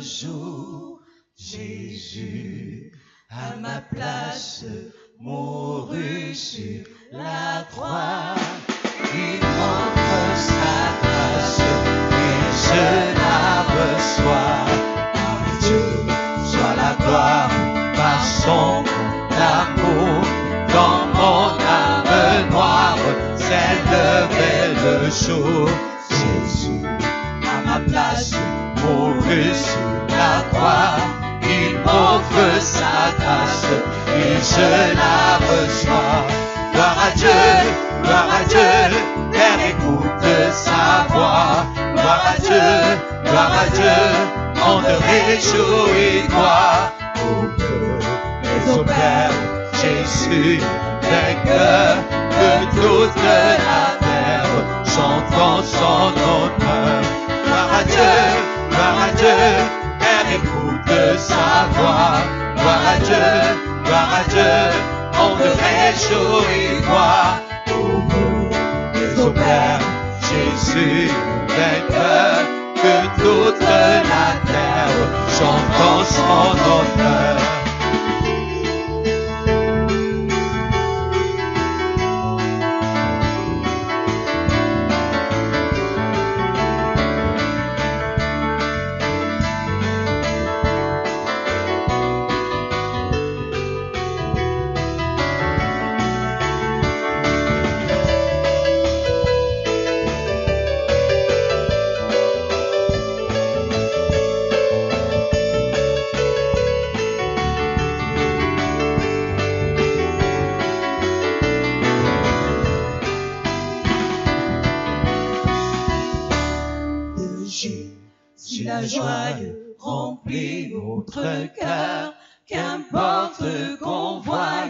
jour, Jésus, à ma place, mourut sur la croix. Il m'offre sa grâce et je la reçois. Par Dieu soit la gloire, par son amour. Dans mon âme noire s'élevait le jour. Jésus, à ma place, mourut sur la croix. Il m'offre sa grâce et je la reçois. Gloire à Dieu, Père écoute sa voix. Gloire à Dieu, on te réjouit-toi. Mais au Père, Jésus, vainqueur de toute la terre, chantons son honneur. Gloire à Dieu, Père écoute sa voix. Gloire à Dieu, on te réjouit-toi. Mais au Père, Jésus, vainqueur de toute la terre, chantons son honneur. Si la joie remplit notre cœur, qu'importe qu'on voie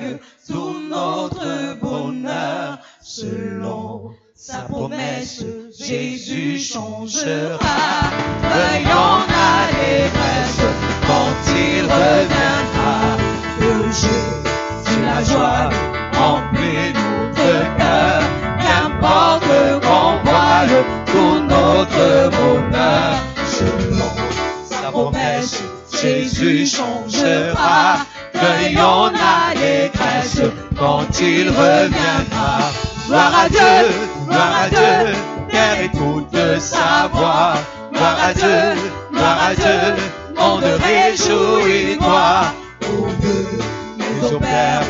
tout notre bonheur, selon sa promesse, Jésus changera. Veillons à l'allégresse quand il reviendra. Le jeu, si la joie remplit notre cœur, qu'importe qu'on voie tout notre bonheur, selon sa promesse, Jésus changera. Veillons à l'allégresse quand il reviendra. Gloire à Dieu, Père écoute sa voix. Gloire à Dieu, on te réjouit-toi. Mais au Père,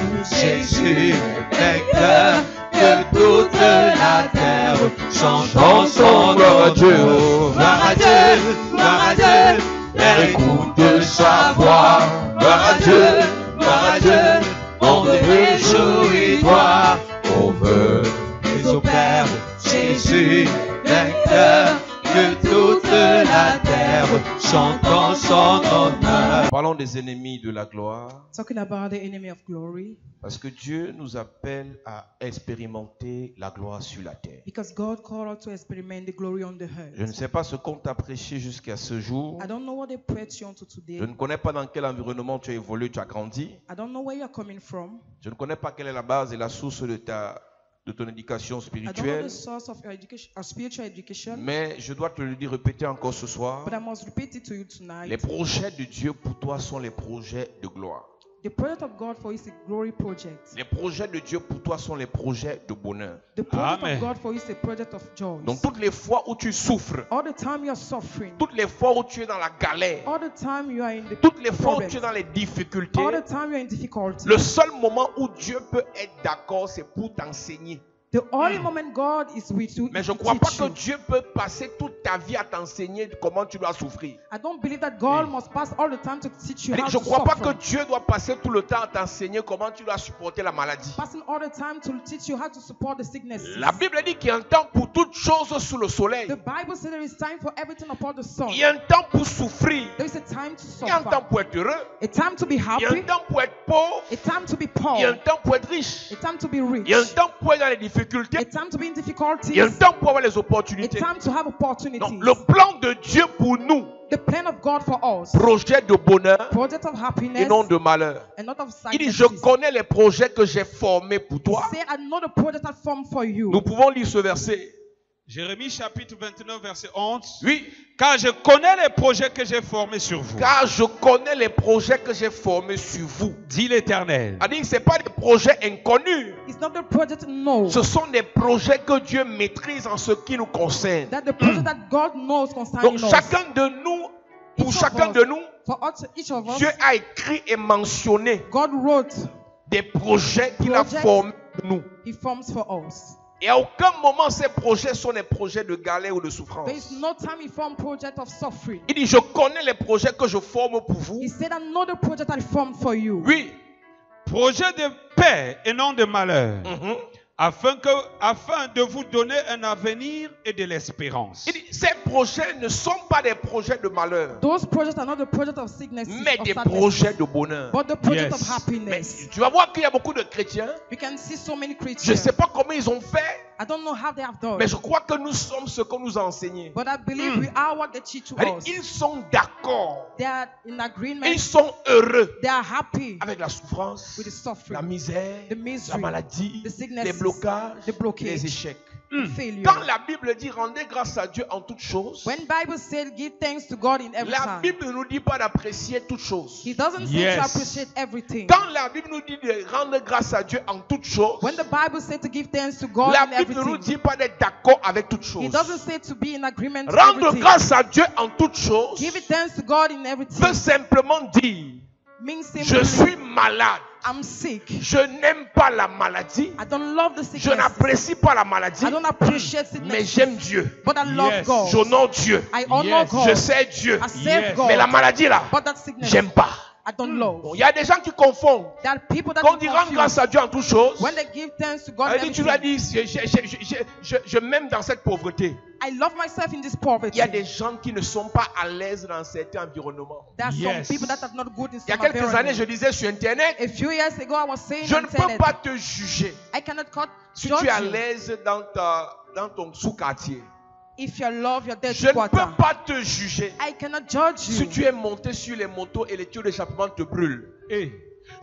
Jésus, vainqueur de toute la terre, chantons son Dieu. Gloire à Dieu, Père écoute sa voix. Gloire à Dieu, on te réjouit-toi. On veut, mais au Père, Jésus, vainqueur de toute la terre, chantons son honneur. Parlons des ennemis de la gloire. Talking about the enemy of glory. Parce que Dieu nous appelle à expérimenter la gloire sur la terre. Because God called us to experiment the glory on the Je ne earth. sais pas ce qu'on t'a prêché jusqu'à ce jour. I don't know what they preached you onto today. Je ne connais pas dans quel environnement tu as évolué, tu as grandi. I don't know where you're coming from. Je ne connais pas quelle est la base et la source de ton éducation I don't know spirituelle. the source of your education, or spiritual education. Mais je dois te le dire, répéter encore ce soir. But I must repeat it to you Les tonight. projets de Dieu pour toi sont les projets de gloire. The project of God for you is a glory project. Les projets de Dieu pour toi sont les projets de bonheur. The project Amen. of God for you is a project of joy. Donc toutes les fois où tu souffres, All the time you're suffering. toutes les fois où tu es dans la galère, All the time you are in the toutes les fois où problems. tu es dans les difficultés, All the time you're in difficulty. le seul moment où Dieu peut être d'accord, c'est pour t'enseigner. The only moment God is with you Mais is je ne to crois pas teach que you. Dieu peut passer toute ta vie à t'enseigner comment tu dois souffrir. I don't believe that God must pass all the time to teach you how Je ne to crois pas suffer. que Dieu doit passer tout le temps à t'enseigner comment tu dois supporter la maladie. Passing all the time to teach you how to support the sickness. La Bible dit qu'il y a un temps pour toutes choses sous le soleil. The Bible says there is time for everything upon the sun. Il y a un temps pour souffrir. There is a time to Il y a un temps suffer. pour être heureux. A time to be Il y a un happy. temps pour être pauvre. A time to be Il y a un poor. temps pour être riche. A time to be Il y a un rich. temps pour être dans les difficultés. A time to be in Il y a un difficulties. temps pour avoir les A opportunités. time to have Donc, opportunities. le plan de Dieu pour nous, The plan of God for us. projet de bonheur Project of et happiness non de malheur. and not of Il dit, sickness. je connais les projets que j'ai formés pour toi. Say, I know the project I formed for you. Nous pouvons lire ce verset. Jérémie chapitre 29 verset 11. Oui, Car je connais les projets que j'ai formés sur vous, car je connais les projets que j'ai formés sur vous. dit l'Éternel. C'est-à-dire, ce n'est pas des projets inconnus. It's not the project no. Ce sont des projets que Dieu maîtrise en ce qui nous concerne. That the project that God knows concerning Donc us. chacun de nous, pour Each of chacun us, de nous, For each of us, Dieu a écrit et mentionné God wrote, des projets qu'il a Projects. formés pour nous. He forms for us. Et à aucun moment ces projets sont des projets de galère ou de souffrance. There is no time He formed project of suffering. Il dit, je connais les projets que je forme pour vous. He said, I know the project I formed for you. Oui. Projet de paix et non de malheur, Mhm. afin de vous donner un avenir et de l'espérance. Il dit, ces projets ne sont pas des projets de malheur, Those projects are not the project of sickness, mais of des sadness, projets de bonheur. but the project Yes. of Mais happiness. tu vas voir qu'il y a beaucoup de chrétiens. You can see so many Je Christians. ne sais pas comment ils ont fait, I don't know how they have done, mais je crois que nous sommes ce qu'on nous a enseigné. but I believe we are what they teach to us. Ils sont d'accord. They are in agreement. Ils sont heureux They are happy avec la souffrance, with the suffering, la misère, the misery, la maladie, the sicknesses, les blocages, the blockage, les échecs. the failure. Quand la Bible dit rendez grâce à Dieu en toutes choses, When Bible said give thanks to God in every la time, Bible ne nous dit pas d'apprécier toutes choses. He doesn't say Yes. to appreciate everything. Quand la Bible nous dit de rendre grâce à Dieu en toutes choses, When the Bible said to give thanks to God la in Bible ne nous everything, dit pas d'être d'accord avec toutes He choses. doesn't say to be in agreement with Rendre everything. grâce à Dieu en toutes choses Give it thanks to God in everything veut simplement dire means je simply suis malade, I'm sick. je n'aime pas la maladie, I don't love the je sickness. n'apprécie pas la maladie, I don't appreciate mais sickness. j'aime Dieu, But I love Yes. God. j'honore Dieu, I honor Yes. God. je sais Dieu, I serve Yes. God. mais la maladie là, But that sickness, j'aime pas. I don't love. Bon, il y a des gens qui confondent. There are people that Quand on are dit rendre confused. grâce à Dieu en toutes choses, When they give thanks to God in elle dit, tu dois everything, dire je m'aime dans cette pauvreté. I love myself in this Il poverty. y a des gens qui ne sont pas à l'aise dans certains environnements. There are Yes. some people that are not good in Il y a some quelques années, je environment. disais sur Internet, A few years ago, I was saying je on ne peux internet, pas te juger I cannot si judge tu es à you l'aise dans ton sous-quartier. if you love your dead Je ne peux quarter. pas te juger I cannot judge si you. tu es monté sur les motos et les tuyaux d'échappement te brûlent. Et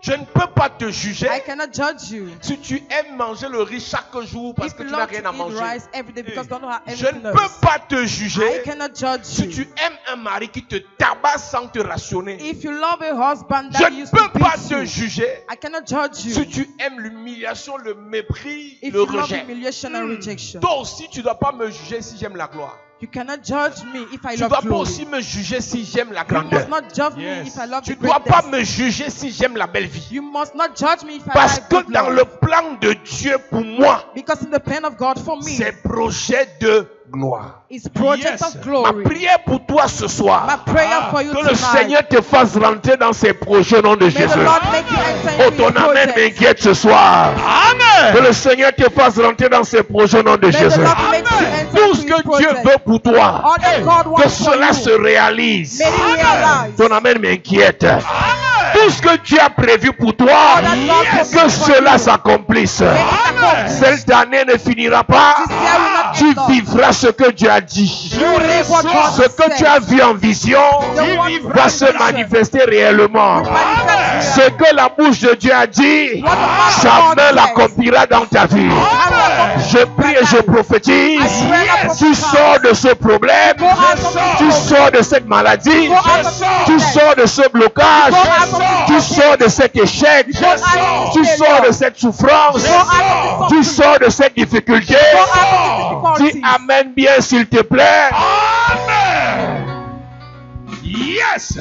Je ne peux pas te juger I cannot judge you. si tu aimes manger le riz chaque jour parce If que you tu n'as love to rien à eat manger. rice every day because you don't have Je ne anything peux else. pas te I juger cannot judge si you. tu aimes un mari qui te tabasse sans te rationner. If you love a husband Je that ne used to peux pas beat te you, juger I cannot judge you. si tu aimes l'humiliation, le mépris, If le you love rejet. humiliation and rejection, Toi aussi, tu ne dois pas me juger si j'aime la gloire. you cannot judge me if I Tu ne love dois pas glory. aussi me juger si j'aime la You grandeur. must not judge me Yes. if I love Tu the ne dois pas greatness. me juger si j'aime la belle vie. You must not judge me if I Parce like que good dans love. le plan de Dieu pour moi, Because in the plan of God for me, c'est projet de gloire. it's project Yes. of Ma glory. prière pour toi ce My soir, prayer for you que le tonight. Seigneur te fasse rentrer dans ses projets au nom de May the Jésus. Lord make you enter Oh, into ton his amen project. m'inquiète ce soir. Amen. Que le Seigneur te fasse rentrer dans ses projets au nom de May the Jésus. Lord make you enter Tout into ce his que Dieu project. veut pour toi, All that God que wants for cela you, se réalise. may he realize. Ton amen m'inquiète. Tout ce que Dieu a prévu pour toi, All that God que purpose for cela you, s'accomplisse. may it accomplish. Cette année ne finira pas. This year will not Tu end up. vivras ce que Dieu a dit. You will live what God Ce que said. tu as vu en vision The one va se vision. manifester réellement. Manifest Ce reality. que la bouche de Dieu a dit, What the mouth of sa God main says. l'accomplira dans ta vie. Je prie et je prophétise. Tu sors de ce problème. Tu sors de cette maladie. Tu sors de ce blocage. Tu sors de cet échec. Tu sors de cette souffrance. Tu sors de cette difficulté. Dis Amen bien s'il te plaît. Yes.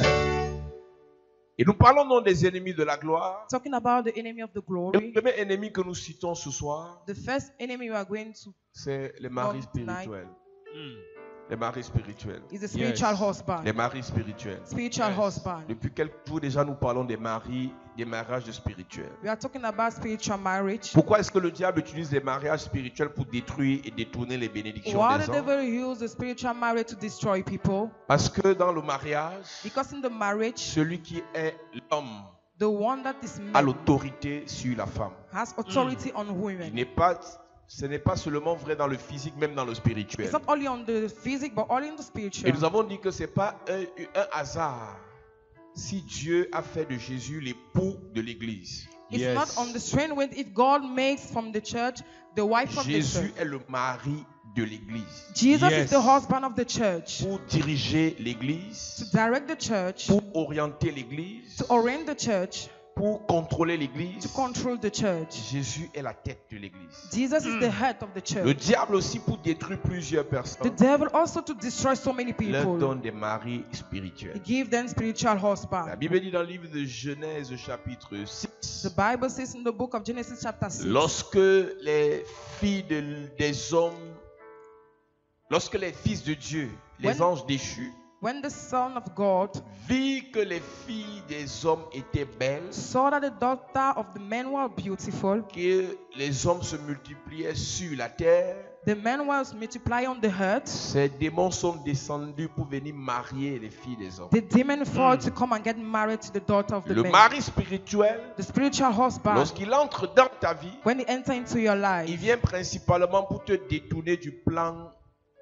Et nous parlons non des ennemis de la gloire. Talking about the enemy of the Le glory. premier ennemi que nous citons ce soir, The first enemy we are going to c'est les maris spirituels. Les maris spirituels. is the spiritual husband. Les maris spirituels. Spiritual husband. Depuis quelques jours déjà, nous parlons des mariages spirituels. We are talking about spiritual marriage. Pourquoi est-ce que le diable utilise les mariages spirituels pour détruire et détourner les bénédictions Why des the hommes? devil use the spiritual marriage to destroy people? Parce que dans le mariage, Because in the marriage, celui qui est l'homme the one that is a man l'autorité sur la femme. has authority on Il women. n'est pas, ce n'est pas seulement vrai dans le physique, même dans le spirituel. It's not only on the physical, but only in the Et spiritual. nous avons dit que ce n'est pas un hasard si Dieu a fait de Jésus l'époux de l'Église. It's Yes. not on the strange way if God makes from the church the wife of the Jésus church. est le mari de l'église, Jesus Yes. is the husband of the church. pour diriger To l'église, direct the church, pour orienter l'église, to orient the church, pour contrôler to l'église. control the church. Jésus est la tête de l'église. Jesus is the head of the Le church. diable aussi pour détruire plusieurs The personnes devil also to destroy so many leur people. donne des maris He spirituels. give them spiritual La husband. Bible dit dans le livre de Genèse chapitre The 6, Bible says in the book of Genesis chapter 6, lorsque les filles des hommes, lorsque les fils de Dieu, les When- anges déchus, when the Son of God virent que les filles des hommes étaient belles, saw that the daughter of the men were beautiful, que les hommes se multipliaient sur la terre, the men were multiplying on the earth, ces démons sont descendus pour venir marier les filles des hommes. the demon fall to come and get married to the daughter of the Le men. mari spirituel, The spiritual husband, lorsqu'il entre dans ta vie, when he enter into your il life, vient principalement pour te détourner du plan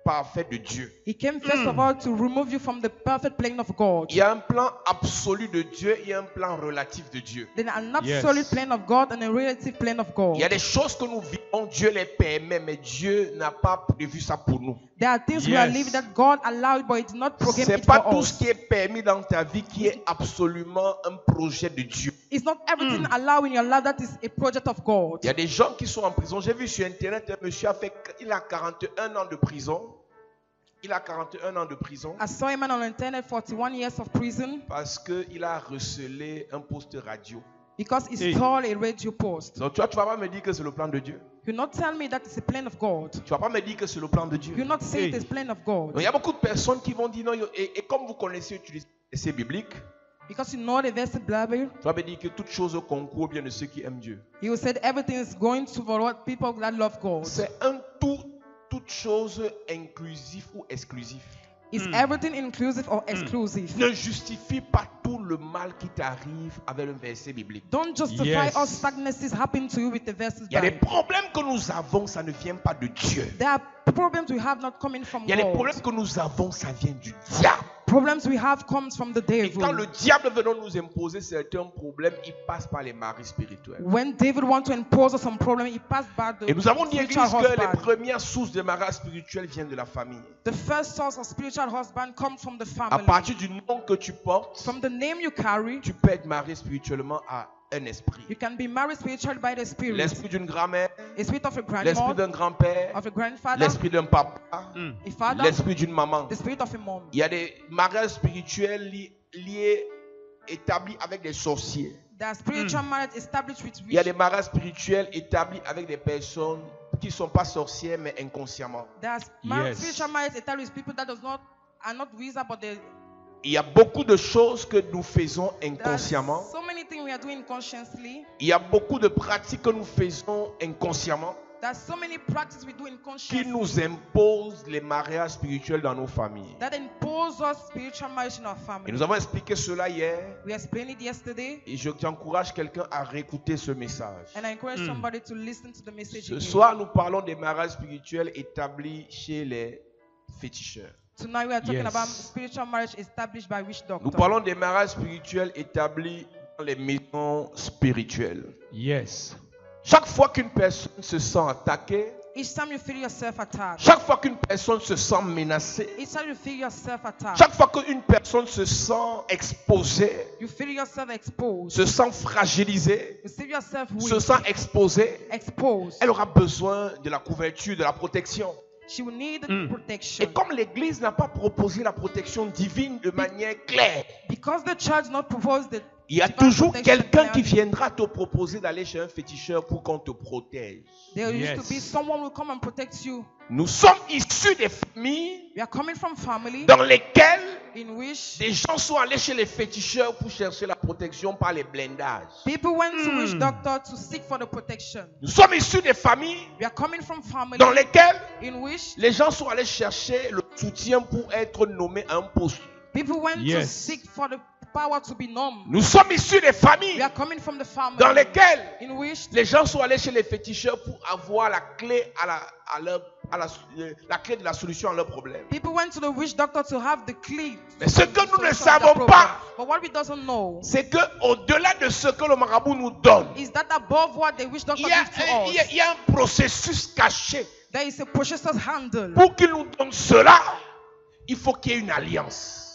parfait de Dieu. he came first of all to remove you from the perfect plan of God. Il y a un plan absolu de Dieu et un plan relatif de Dieu. Then an Yes. absolute plan of God and a relative plan of God. Il y a des choses que nous vivons, Dieu les permet, mais Dieu n'a pas prévu ça pour nous. There are things we are Yes. living that God allowed, but He did not program C'est it pas for tout us. ce qui est permis dans ta vie qui est absolument un projet de Dieu. It's not everything allowed in your life that is a project of God. Il y a des gens qui sont en prison. J'ai vu sur internet un monsieur il a 41 ans de prison. Il a 41 ans de prison I saw a man on the internet, 41 years of prison, parce qu'il a recelé un poste radio. because he Hey. stole a radio post. Donc tu vas pas me dire que c'est le plan de Dieu. You not tell me that it's a plan of God. Tu vas pas me dire que c'est le plan de Dieu. You not say Hey. it is plan of Donc, God. il y a beaucoup de personnes qui vont dire non. Et comme vous connaissez utiliser les versets bibliques, Because you know the verse in the Bible, tu vas me dire que toute chose concourt bien de ceux qui aiment Dieu. you said everything is going to for what people that love God. C'est un tout, toute chose inclusif ou exclusif. Is everything inclusive or exclusive? Ne justifie pas tout le mal qui t'arrive avec un verset biblique. Don't justify Yes. all stagnacies happen to you with the verses. Il y a des Bible. problèmes que nous avons, ça ne vient pas de Dieu. There are problems we have not coming from Il y a des God. problèmes que nous avons, ça vient du diable. Problems we have comes from the Et quand devil. le diable veut nous imposer certains problèmes, il passe par les maris spirituels. When David wants to impose us some problem, he passed by the Et nous avons dit à spiritual l'église que les husband. premières sources de mariage spirituel viennent de la famille. The first source of spiritual husband comes from the À family. partir du nom que tu portes, From the name you carry, tu peux être marié spirituellement à un esprit. you can be married spiritually by the spirit. L'esprit d'une grand-mère, A spirit of a l'esprit grandmother, d'un grand-père, of a grandfather, l'esprit d'un papa, a father, l'esprit d'une maman. the spirit of a mom. Il y a des mariages spirituels liés, établis avec des sorciers. There are spiritual marriage established with Il y a des witch. mariages spirituels établis avec des personnes qui ne sont pas sorcières mais inconsciemment. There are Yes. spiritual marriage established with people that are not wizard, but they. Il y a beaucoup de choses que nous faisons There are inconsciemment. so many things we are doing consciously. Il y a beaucoup de pratiques que nous faisons inconsciemment There are so many practices we do qui unconsciously nous imposent les mariages spirituels dans nos familles. that impose us spiritual marriage in our Et family. nous avons expliqué cela hier. We explained it yesterday, Et j'encourage quelqu'un à réécouter ce message. and I encourage somebody to listen to the message Ce again. soir, nous parlons des mariages spirituels établis chez les féticheurs. Tonight we are talking Yes. about spiritual marriage established by witch Nous doctor. parlons des mariages spirituels établis dans les maisons spirituelles. Yes. Chaque fois qu'une personne se sent attaquée, Each time you feel yourself attacked, chaque fois qu'une personne se sent menacée, each time you feel yourself attacked, chaque fois qu'une personne se sent exposée, you feel yourself exposed, se sent fragilisée, you see yourself se weak, sent exposée, exposed. elle aura besoin de la couverture, de la protection. She will need protection. Et comme l'Église n'a pas proposé la protection divine de manière claire, Because the church not proposed the il y a divine toujours protection quelqu'un qui clearly, viendra te proposer d'aller chez un féticheur pour qu'on te protège. there used to be Yes. someone who will come and protect you. Nous sommes issus des familles We are coming from family dans lesquelles in which des gens sont allés chez les féticheurs pour chercher la protection par les blindages. people went to witch doctor to seek for the protection. Nous sommes issus des familles We are coming from family dans lesquelles in which les gens sont allés chercher le soutien pour être nommés à un poste. people went to Yes. seek for the power to be known. Nous sommes issus des We familles are coming from the family dans lesquelles in which les gens sont allés chez les féticheurs pour avoir la clé la clé de la solution à leurs problèmes. people went to the witch doctor to have the key. Mais ce que nous ne solution to their savons problem. pas, But what we doesn't know c'est que au-delà de ce que le marabout nous donne, is that above what the witch doctor il y a, gives to us, il y a un processus caché There is a possessor's handle. Pour qu'il nous donne cela, il faut qu'il y ait une alliance.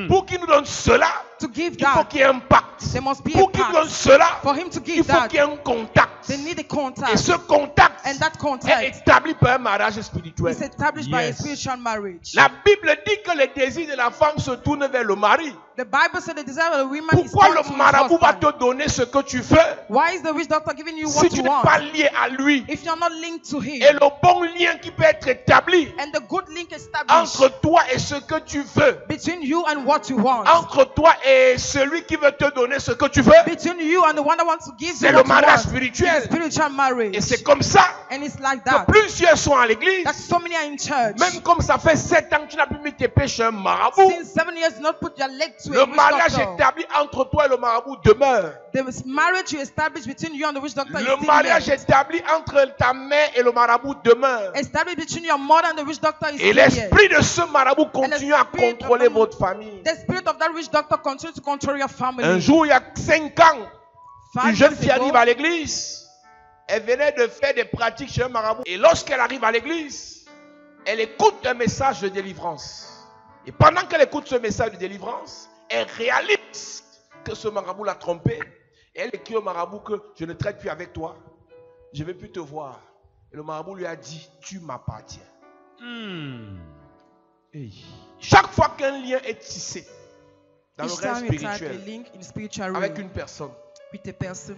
Pour qu'il nous donne cela, To give il faut that, qu'il y ait un pacte. there must be a Pour qu'il nous donne pact. cela, For him to il give faut that, qu'il y ait un contact. they need a Et contact. ce contact And that est contact établi par un mariage spirituel. is established by a Yes. spiritual marriage. La Bible dit que le désir de la femme se tourne vers le mari. The Bible said the desire of the woman is Pourquoi turned le to his marabout va husband. te donner ce que tu veux Why is the witch doctor giving you si what tu you n'es want pas lié à lui? if you're not linked to him? Et le bon lien qui peut être établi And the good link established entre toi et ce que tu veux, between you and what you want, entre toi et celui qui veut te donner ce que tu veux, between you and the one that wants to give c'est you le what you mariage want, spirituel. is spiritual marriage. Et c'est comme ça And it's like que that. plusieurs sont à l'église. That so many are in church. Même comme ça fait 7 ans que tu n'as plus mis tes pieds chez un marabout, Since 7 years, do not put your leg to le a witch mariage doctor. établi entre toi et le marabout demeure. The marriage you establish between you and the witch doctor is Le still mariage there. établi entre ta mère et le marabout demeure. Established between your mother and the witch doctor is Et still there. l'esprit de ce marabout continue à spirit of contrôler the- votre famille. The spirit of that witch doctor continues to control your family. Un jour, il y a 5 ans, une 5 jeune years fille ago, arrive à l'église. Elle venait de faire des pratiques chez un marabout. Et lorsqu'elle arrive à l'église, elle écoute un message de délivrance. Et pendant qu'elle écoute ce message de délivrance, elle réalise que ce marabout l'a trompée. Et elle écrit au marabout que je ne traite plus avec toi. Je ne vais plus te voir. Et le marabout lui a dit, tu m'appartiens. Chaque fois qu'un lien est tissé dans le each règne time you type a spirituel link in spiritual avec realm une personne, with a person,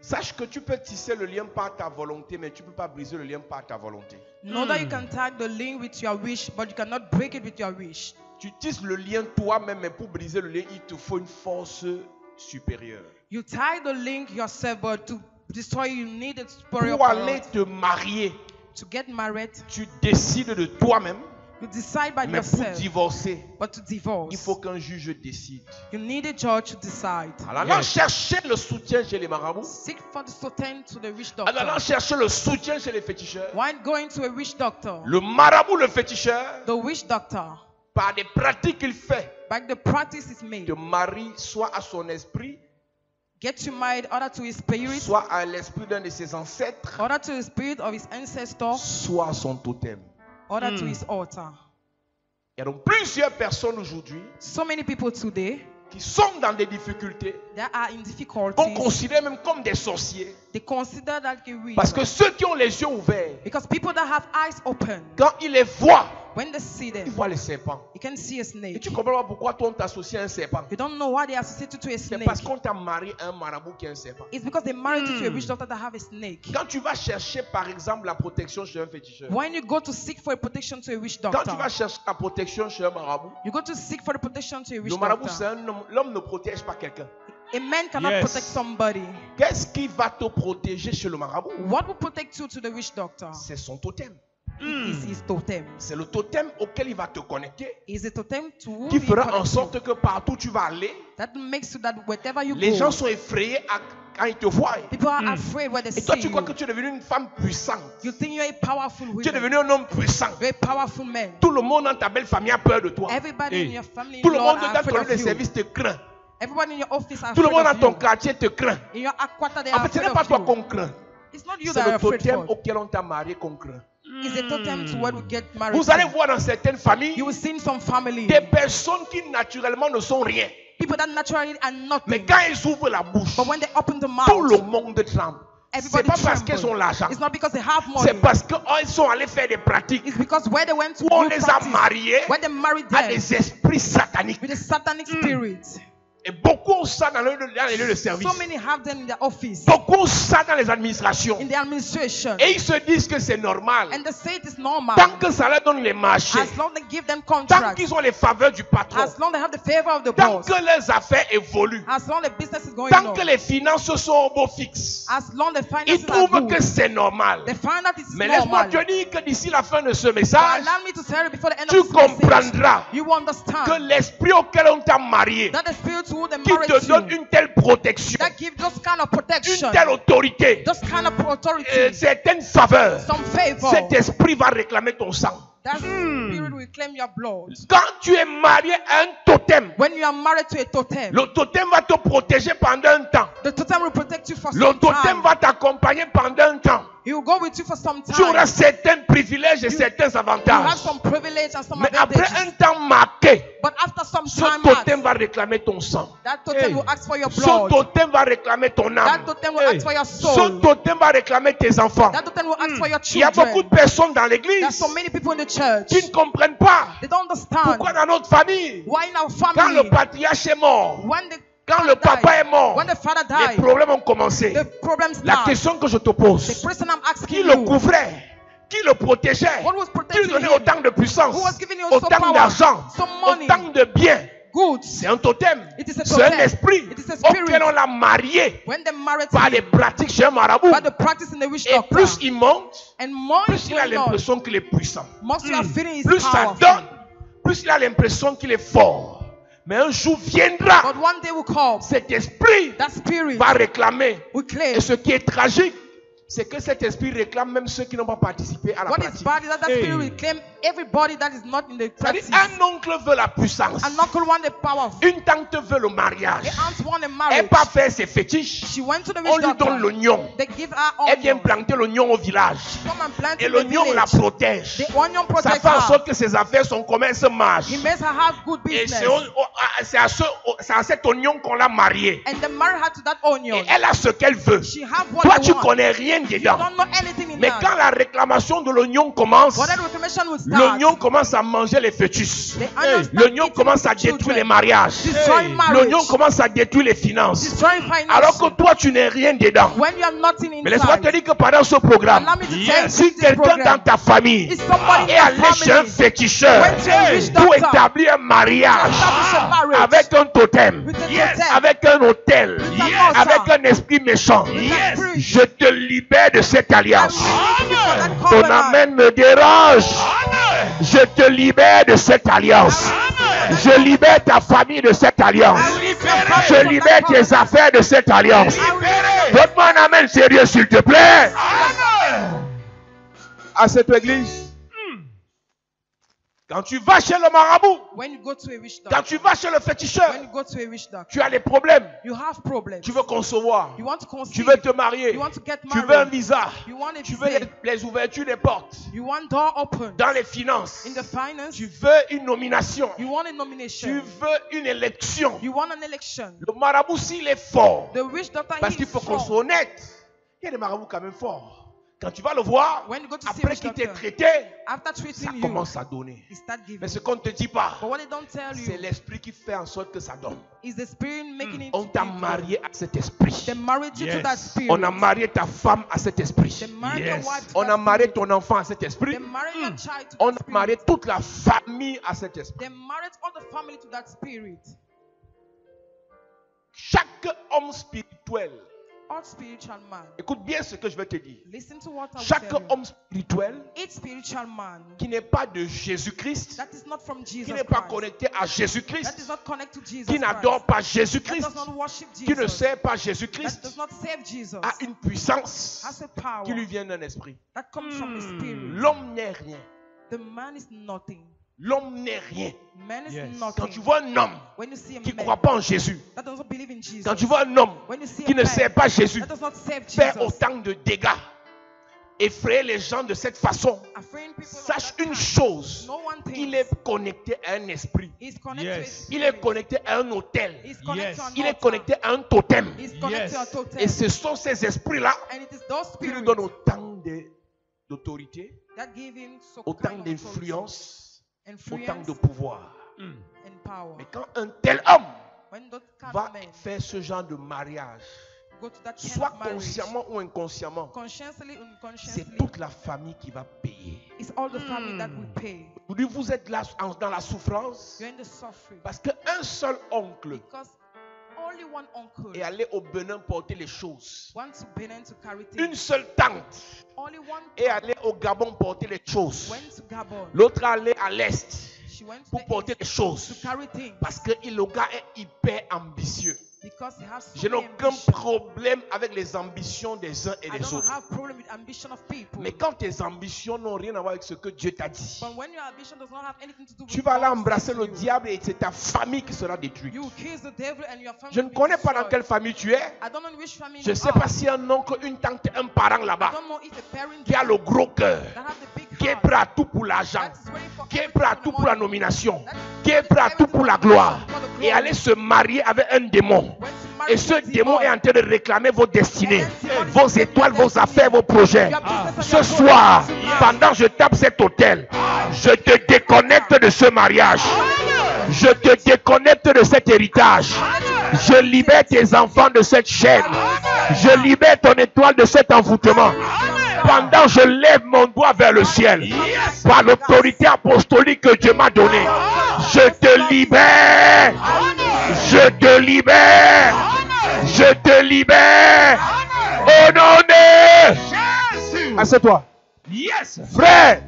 sache que tu peux tisser le lien par ta volonté, mais tu ne peux pas briser le lien par ta volonté. know that you can tag the link with your wish, but you cannot break it with your wish. Tu tisses le lien toi-même, mais pour briser le lien, il te faut une force supérieure. You tie the link yourself, but to destroy you need a superior Pour power. aller te marier, To get married, tu décides de toi-même, you decide by mais pour yourself, divorcer, but to divorce, il faut qu'un juge décide. you need a judge to decide. En allant chercher le soutien chez les marabouts, Seek for the soutien to the witch en allant doctor. chercher le soutien chez les féticheurs, While going to a witch doctor, le marabout, le féticheur, the witch doctor, par des pratiques qu'il fait, by the practice is made, te marie soit à son esprit, get you married either to his spirit, soit à l'esprit d'un de ses ancêtres, either to the spirit of his ancestor, soit à son totem. either to his altar. Il y a donc plusieurs personnes aujourd'hui So many people today, qui sont dans des difficultés, they are in qu'on difficulties. considère même comme des sorciers. They consider that a witch. Parce que ceux qui ont les yeux ouverts, Because people that have eyes open, quand ils les voient, when they see ils them, voient les serpents. you can see a Et snake. tu comprends pas pourquoi toi on t'associe à un serpent. You don't know why they are associated to a C'est snake. parce qu'on t'a marié à un marabout qui est un serpent. It's because they married you to a witch doctor that have a snake. Quand tu vas chercher par exemple la protection chez un féticheur, When you go to seek for a protection to a witch quand tu doctor, vas chercher la protection chez un marabout, you go to seek for the protection to a witch le marabout c'est doctor. un homme. L'homme ne protège pas quelqu'un. A man cannot Yes. protect somebody. Qu'est-ce qui va te protéger chez le marabout? What will protect you to the witch doctor? C'est son totem. Is his totem. C'est le totem auquel il va te connecter, Is a totem to whom qui he fera en connects sorte you. que partout où tu vas aller, That makes you that wherever you les go, gens sont effrayés quand ils te voient. people are afraid when they Et toi, see tu crois you. que tu es devenu une femme puissante. You think you're a powerful Tu es woman. devenu un homme puissant. You're a powerful man. Tout le monde dans ta belle famille a peur de toi. Everybody in Hey. your family, Tout le Lord, monde are dans afraid ton of lieu de you. service te craint. Everybody in your office are Tout le afraid monde of dans ton you. quartier te craint. In your quarter, they En are fait, ce afraid n'est pas of toi you. qu'on craint. It's not you C'est that are le afraid totem for. auquel on t'a marié qu'on craint. It's a totem to when we get married. Vous allez to. voir dans certaines familles You will see in some family des personnes qui naturellement ne sont rien. people that naturally are Mais nothing. quand ils ouvrent la bouche, But when they open the tout le mouth, monde tremble. C'est everybody pas parce trembles. qu'elles ont l'argent. It's not because they have C'est money. parce qu'ils sont allés faire des pratiques It's because where they went to où on do les a practice, mariés where they married à them des esprits sataniques. with a satanic spirit. Et beaucoup ont ça dans les lieux de service. So many have them in their office, Beaucoup ont ça dans les administrations. in their administration, Et ils se disent que c'est normal. and they say it is normal Tant que ça leur donne les marchés. as long they give them Tant contracts, qu'ils ont les faveurs du patron. as long they have the favor of the Tant boss, que leurs affaires évoluent. as long the business is going Tant on, que les finances sont au beau fixe. as long the Ils finances are trouvent que good, c'est normal. they find that it's Mais laisse-moi normal. te dire que d'ici la fin de ce But message, allow me to tell you before the end tu of this message, comprendras you que understand l'esprit auquel on t'a marié, that the spirit who they qui married te donne you, une telle protection, that give those kind of protection, une telle autorité, those kind of authority, certaines faveurs, some favor, cet esprit va réclamer ton sang. that spirit will claim your blood. Quand tu es marié à un totem, When you are married to a totem, le totem va te protéger pendant un temps. the totem will protect you for Le some totem time. va t'accompagner pendant un temps. He will go with you for some Tu auras time. certains privilèges et certains You have avantages. some privilege and some Mais après advantages. un temps marqué, But after some ce time, totem va réclamer ton sang. that totem will ask for your Ce blood. totem va réclamer ton That âme. totem will ask for your Ce soul. totem va réclamer tes enfants. That totem will ask for your Il y a beaucoup de children. personnes dans There's l'église so many people in the church. qui ne comprennent pas They don't understand pourquoi dans notre famille, why in our quand le family, patriarche est mort, when the quand le father papa est died, mort, when the father les died, problèmes ont commencé. the problems La start. question que je te The pose, question I'm qui asking le you, couvrait? Qui le protégeait? what was Qui lui protecting donnait him? autant de puissance, Who was giving you so autant power, d'argent, so money, autant de biens? goods? C'est un totem. It is a C'est un totem. esprit It is a spirit. auquel on l'a marié When they married par des him, pratiques chez un marabout. by the practice in the witch Et doctor, plus il monte, and more plus is il a going on, l'impression qu'il est puissant. most you are feeling is Plus ça powerful. donne, plus il a l'impression qu'il est fort. Mais un jour viendra, But one day will come, cet esprit that spirit va réclamer. will claim. Et ce qui est tragique, c'est que cet esprit réclame même ceux qui n'ont pas participé à la What is pratique. bad is that spirit will claim everybody that is not in the C'est-à-dire, practice. un oncle veut la puissance. An uncle want the power. Une tante veut le mariage. The aunt want a Elle marriage. part faire ses fétiches. She went to the On witch lui donne doctor. l'oignon. They give her Elle vient onion. planter l'oignon au village. Come and plant Et in the l'oignon la village. protège. The onion Ça protects fait en her. sorte que ses affaires, son commerce marche. He makes her have good Et business. c'est à cet oignon qu'on l'a mariée. And they marry her to that onion. Et elle a ce qu'elle veut. She have what Toi, they tu want. connais rien You dedans. don't know anything in Mais her. quand la réclamation de l'oignon commence, But that reclamation will start. l'oignon commence à manger les fœtus. The onion start L'oignon eating commence à the children. détruire les mariages. Destroying marriage. L'oignon commence à détruire les finances. Destroying finance. Alors que toi, tu n'es rien dedans. When you have nothing Mais laisse-moi te inside. dire que pendant ce programme, Allow me to tell you si this quelqu'un program. dans ta famille If somebody in est your allé chez un family féticheur went to a witch pour doctor établir un mariage establish a marriage avec un totem, with a totem, avec un hôtel, With an altar, avec un esprit méchant, with a spirit, je te libère de cette alliance. I release you from that Ton covenant. amen me dérange. Je te libère de cette alliance. Je libère ta famille de cette alliance. Je libère tes affaires de cette alliance. Donne-moi un amen sérieux, s'il te plaît. À cette église, quand tu vas chez le marabout, When you go to a witch quand doctor, tu vas chez le féticheur, when you go to a witch doctor, tu as des problèmes. you have problems. Tu veux concevoir. You want to Tu conceive. veux te marier. You want to get Tu veux un married. visa. You want a Tu veux visa. les ouvertures des portes. You want door open. Dans les finances. In the finance, Tu veux une nomination. you want a Tu nomination. veux une élection. You want an election. Le marabout, s'il est fort, The witch doctor parce he qu'il is faut qu'on strong. soit honnête, il y a des marabouts quand même forts. Quand tu vas le voir, When you go to see a après witch qu'il t'ait doctor, traité, after ça treating you, commence à donner. he start giving. Mais ce qu'on ne te dit pas, But what they don't tell c'est you l'esprit qui fait en sorte que ça donne. is the spirit making it On t'a give you. marié à cet esprit. They married you to that spirit. On a marié ta femme à cet esprit. They married your wife to On that a marié spirit. ton enfant à cet esprit. They married your child to On that a marié spirit. toute la famille à cet esprit. They married all the family to that spirit. Chaque homme spirituel, All spiritual man. écoute bien ce que je vais te dire. Listen to what I will Chaque tell you. homme spirituel Each spiritual man qui n'est pas de Jésus-Christ, that is not from Jesus qui n'est pas Christ, connecté à that is Jésus-Christ, not connected to Jesus qui Christ, n'adore pas that Jésus-Christ, does not worship qui ne Jesus, sert pas that Jésus-Christ, does not serve Jesus, a une puissance has a power qui lui vient d'un esprit. that comes from the spirit. L'homme n'est rien. The man is nothing. L'homme n'est rien. Man is Quand nothing. tu vois un homme When you see a qui ne man croit pas en Jésus, that does not believe in Jesus, quand tu vois un homme when you see qui a ne man sert pas Jésus, that does not serve faire Jesus, autant de dégâts, effrayer les gens de cette façon, afraid people of sache that une kind, chose, no one thinks il est connecté à un esprit. he's connected to a Il est spirit. connecté à un hôtel. He's connected to an Il est altar. connecté à un totem. He's connected to a totem. Et ce sont ces esprits-là And it is those qui lui spirits donnent autant d'autorité, that give him so autant kind of authority, d'influence, autant influence de pouvoir. and power. Mais quand un tel homme When those kind va of men faire ce genre de mariage, go to that kind soit of marriage, consciemment ou inconsciemment, consciously or c'est unconsciously, toute la famille qui va payer. it's all the family that will pay. Aujourd'hui, vous êtes là dans la souffrance You're in the suffering parce qu'un seul oncle because only one uncle est allé au Bénin porter les choses. wants to Benin to carry Une things. seule tante Only one est allée au Gabon porter les choses. went to Gabon. L'autre est allée à l'Est She went to pour the porter east les choses. to carry things Parce que le gars est hyper ambitieux. Because he has so Je n'ai many aucun ambition. problème avec les ambitions des uns et I des don't autres. have problem with ambition of people. Mais quand tes ambitions n'ont rien à voir avec ce que Dieu t'a dit, But when your ambition does not have anything to do with tu vas aller God's embrasser will le to you, diable et c'est ta famille qui sera détruite. you will kiss the devil and your family Je ne will be connais pas dans destroyed. quelle famille tu es. I don't know in which family Je ne you sais are. pas s'il y a un oncle, une tante, un parent I là-bas don't know if a parent qui a le gros cœur, that have the big qui est heart, prêt à tout pour l'argent, that is ready for qui est everything prêt à for the tout pour la money, nomination, that is qui est ready prêt à for tout everything pour la for the gloire nomination, for the et glory. aller se marier avec un démon. When to marry Et ce the démon demon, est en train de réclamer vos destinées, and then demon is vos taking étoiles, your vos destiny, affaires, vos projets. your business and Ce your soir, goals tonight. pendant que je tape cet hôtel, je te déconnecte de ce mariage. Je te déconnecte de cet héritage. Je libère tes enfants de cette chaîne. Je libère ton étoile de cet envoûtement. Pendant que je lève mon doigt vers le ciel, par l'autorité apostolique que Dieu m'a donnée, je te libère. Je te libère. Je te libère. Au nom de... Assieds-toi. Yes. Frère,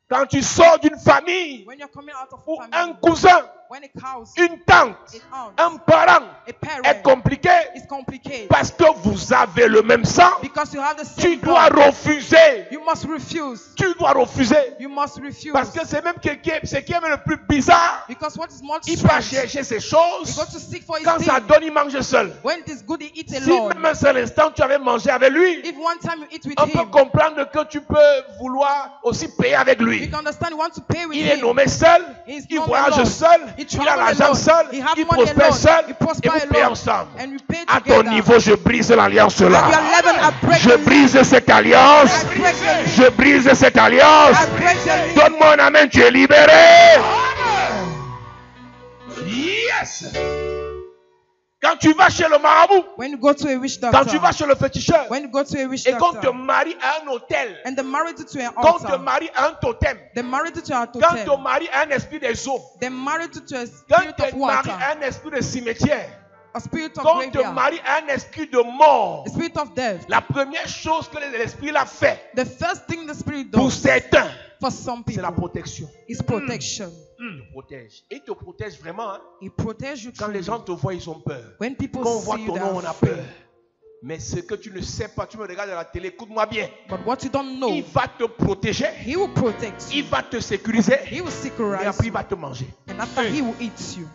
quand tu sors d'une famille When you're coming out of où family, un cousin, when a house, une tante, an aunt, un parent a parent est compliqué is complicated parce que vous avez le même sang, because you have the tu same dois blood. refuser. You must refuse. Tu dois refuser. You must refuse. Parce que c'est même ce qui est même le plus bizarre. Because what is more Il va strange, chercher ses he choses. goes to seek for his Quand ça thing. donne, il mange seul. When it is good, he eats Si alone. même un seul instant tu avais mangé avec lui, If one time you eat with on peut him, comprendre que tu peux vouloir aussi payer avec you lui. can understand you want to pay with Il est him. nommé seul, He's il known voyage alone. seul, He il a travel l'argent alone. seul, He have il money prospère alone. seul, He et prosper vous payez alone. ensemble. And we pay À ton together. niveau, je brise l'alliance là. At your level, I break Je the brise cette alliance. I break the link. Je brise cette alliance. I break the link. Donne-moi un amen, tu es libéré. Yes. Quand tu vas chez le marabout, When you go to a witch quand doctor, tu vas chez le féticheur, when you go to a witch et qu'on te doctor, marie à un hôtel, and they married you to an qu'on te altar, marie à un totem, they married you to a quand te totem, marie à un esprit des eaux, they married you to a quand spirit te of marie water, à un esprit de cimetière, a spirit of quand te graveyard, marie à un esprit de mort, a spirit of death. la première chose que l'esprit l'a fait The first thing the spirit pour does certains, for some c'est la people protection. is protection. Il te protège. Et il te protège vraiment. Hein. He protects you Quand les truly. gens te voient, ils ont peur. When people Quand on voit see you, ton they nom, are on a afraid. peur. Mais ce que tu ne sais pas, tu me regardes à la télé, écoute-moi bien. But what you don't know, Il va te protéger, he will protect you. il va te sécuriser, He will et securize après il you. va te manger. And after he will eat you.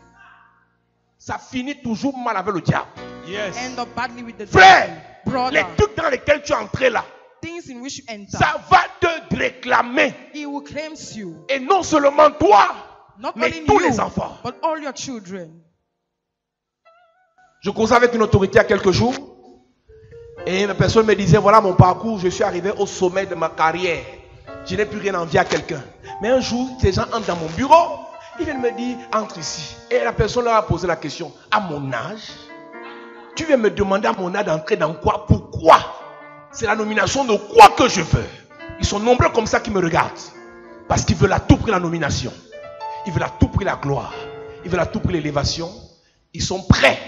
Ça finit toujours mal avec le diable. Yes. End up badly with the Frère, devil. les Brother, trucs dans lesquels tu es entré là, things in which you enter, ça va te réclamer. he will claim you. Et non seulement toi, Not mais only tous you, les enfants. but all your children. Je causais avec une autorité il y a quelques jours. Et une personne me disait, voilà mon parcours, je suis arrivé au sommet de ma carrière. Je n'ai plus rien envie à quelqu'un. Mais un jour, ces gens entrent dans mon bureau. Ils viennent me dire, entre ici. Et la personne leur a posé la question, à mon âge, tu viens me demander à mon âge d'entrer dans quoi? Pourquoi? C'est la nomination de quoi que je veux? Ils sont nombreux comme ça qui me regardent. Parce qu'ils veulent à tout prix la nomination. Ils veulent à tout prix la gloire. Ils veulent à tout prix l'élévation. Ils sont prêts.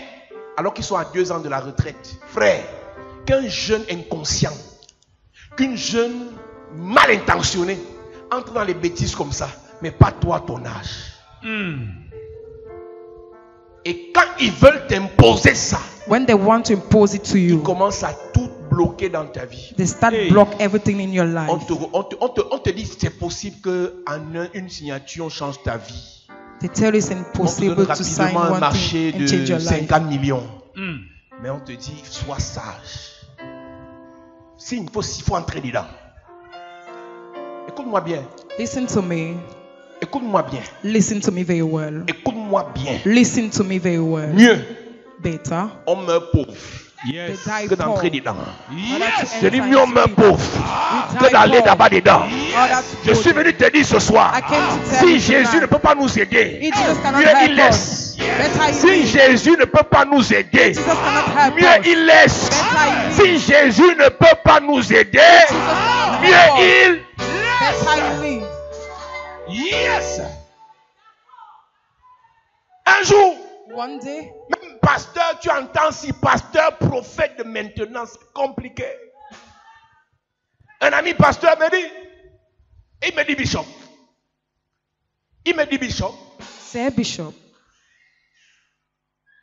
Alors qu'ils sont à 2 ans de la retraite. Frère, qu'un jeune inconscient, qu'une jeune mal intentionnée entre dans les bêtises comme ça, mais pas toi à ton âge. Et quand ils veulent t'imposer ça, When they want to impose it to ils you, commencent à tout bloquer dans ta vie. they start Hey. block everything in your life. On te dit c'est possible qu'en une signature on change ta vie. They tell you it's On te donne impossible to sign rapidement un one marché thing and change de your life. 50 millions. Mais on te dit, sois sage. Il faut entrer dedans. Écoute-moi bien. Listen to me. Écoute-moi bien. Listen to me very well. Écoute-moi bien. Listen to me very well. Mieux, Better. on meurt pauvre They Yes. die que poor. d'entrer dedans. Yes. Je dis mieux on meurt pauvre We que die d'aller poor. là-bas dedans. Others Je go suis there. venu te dire ce soir, I came to tell si you Jésus tonight, ne peut pas nous aider, if Jesus cannot mieux il help laisse. us, better he Si leave. Jésus ne peut pas nous aider, Jesus cannot help mieux us. il laisse. Better he Si Jésus ne peut pas nous aider, mieux il. Better he leave. Yes. Un jour, One day, même pasteur, tu entends si pasteur, prophète de maintenance, compliqué. Un ami pasteur me dit, il me dit bishop. say Bishop,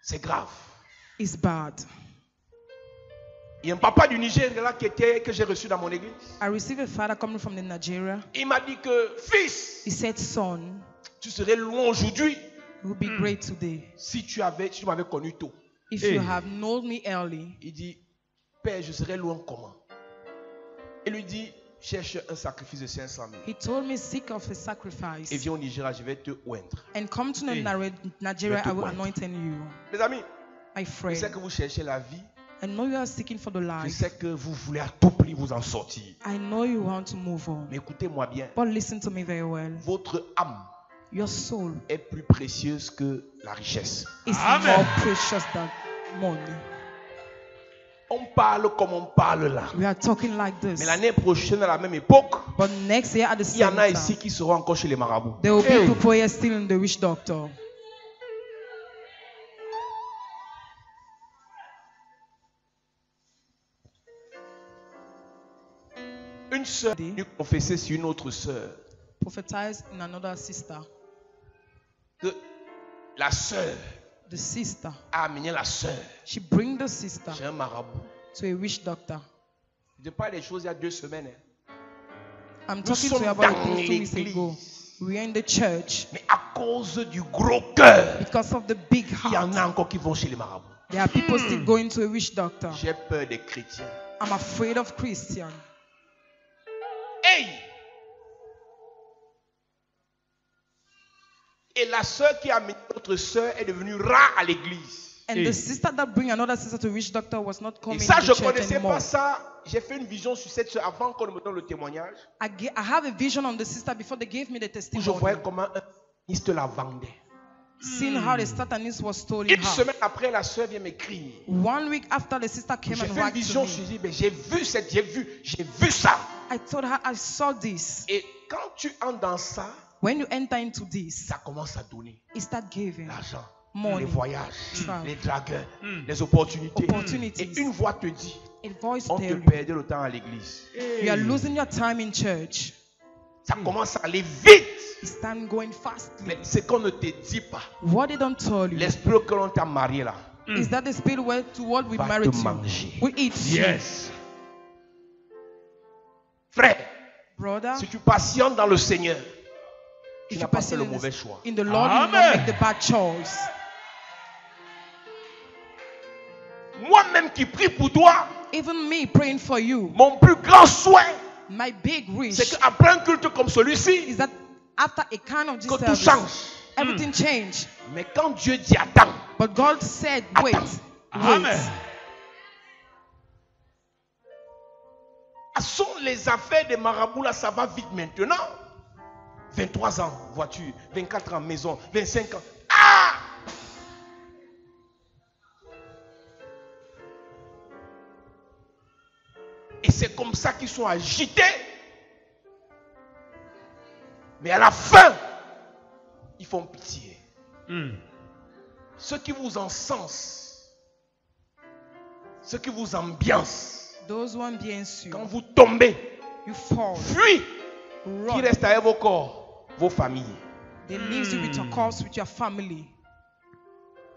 C'est grave. is bad. Il y a un papa du Niger là que j'ai reçu dans mon église. I received a father coming from the Nigeria. Il m'a dit que fils, He said, son, tu serais loin aujourd'hui it would be great today si tu m'avais connu tôt. if you have known me early. Il dit, Père, je serais loin comment? Il lui dit, cherche un sacrifice de 500 000. He told me, seek of a sacrifice Et viens au Nigeria, je vais te oindre. and come to Nigeria, I will anoint you. Mes amis, My je friend, sais que vous cherchez la vie. I know you are seeking for the Je life. sais que vous voulez à tout prix vous en sortir. I know you want to move on. Mais écoutez-moi bien. But listen to me very well. Votre âme Your soul est plus précieuse que la richesse. is Amen. more precious than money. On parle comme on parle là. We are talking like this. Mais l'année prochaine, à la même époque, But next year at the il y en same a ici time, qui seront encore chez les marabouts. there will be people here still in the witch doctor. Une sœur est venue confesser sur une autre sœur Prophesize in another sister. que la sœur The sister, a amené la sœur she bring the sister chez un marabout. to a witch doctor. Je parle des choses il y a 2 semaines. I'm Nous talking to sommes you about dans it 2 weeks ago. l'église. We are in the church. Mais à cause du gros cœur, Because of the big il y en heart, a encore qui vont chez les marabouts. there are people still going to a witch doctor. J'ai peur des chrétiens. I'm afraid of Christian. Hey! Et la sœur qui a amené notre sœur est devenue rare à l'église. And the sister that bring another sister to witch doctor was not Et coming ça, to je ne church connaissais anymore. pas ça. J'ai fait une vision sur cette sœur avant qu'on me donne le témoignage. I have a vision on the sister before they gave me the Où je testimony. voyais comment un sataniste la vendait. Seeing how the satanist was stolen Une her. semaine après, la sœur vient m'écrire. 1 week after the sister came J'ai and fait une wrote to vision, me, je me suis dit, mais j'ai vu ça. I told her I saw this. Et quand tu entres dans ça, When you enter into this, ça commence à donner it start giving l'argent, money, les voyages, travel, les dragueurs, les opportunités. opportunities. Et une voix te dit, A voice on te tell you, perdait le temps à l'église. you are losing your time in church. Ça commence à aller vite. It's time going fastly. Mais ce qu'on ne te dit pas, What they don't tell you l'esprit que l'on t'a marié là, is that the spirit where to what we va married te to, manger. we eat you. Yes. Frère, Brother, si tu patientes dans le Seigneur, tu if n'as you pas fait persist le in, mauvais this, choix. in the Lord, you will not Amen. make the bad choice. Moi-même qui prie pour toi, Even me praying for you, mon plus grand souhait, my big wish c'est qu'après un culte comme celui-ci, is that after a kind of this que tout service, change. everything changed. Mais quand Dieu dit attends, But God said, wait, Amen. wait. sont les affaires des marabouts là, ça va vite maintenant. 23 ans, voiture, 24 ans, maison, 25 ans. Ah! Et c'est comme ça qu'ils sont agités. Mais à la fin, ils font pitié. Ceux qui vous encensent, ceux qui vous ambiancent, Those who ambience you, quand vous tombez, you fall, fuis, qui run. reste avec vos corps, vos familles. They leave you with your corpse, with your family.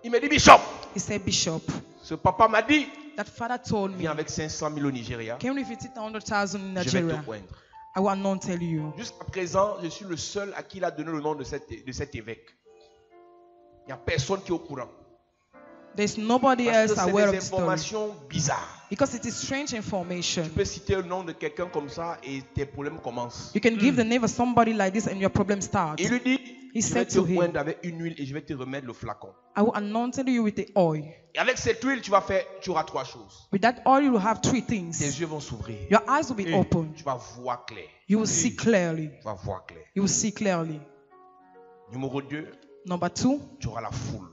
Il me dit, Bishop, He said, Bishop, ce papa m'a dit, that father told me, viens avec 500 000 au Nigeria, came with 100,000 in je vais Nigeria. te oindre. I will not tell you. Jusqu'à présent, je suis le seul à qui il a donné le nom de cet évêque. Il n'y a personne qui est au courant. There's nobody Parce else que c'est aware of des the story. informations bizarres. Because it is strange information. Tu peux citer le nom de quelqu'un comme ça et tes problèmes commencent. You can give the name of somebody like this and your problem starts. Il lui dit, He je vais said te to him, oindre avec une huile et je vais te remettre le flacon. I will anoint you with the oil. Et avec cette huile, tu auras 3 choses. With that oil, you will have 3 Tes things. yeux vont s'ouvrir. Your eyes will be open. Tu vas voir clair. You will see clearly. Tu vas voir clair. You will see clearly. Numéro 2, Number 2, tu auras la foule.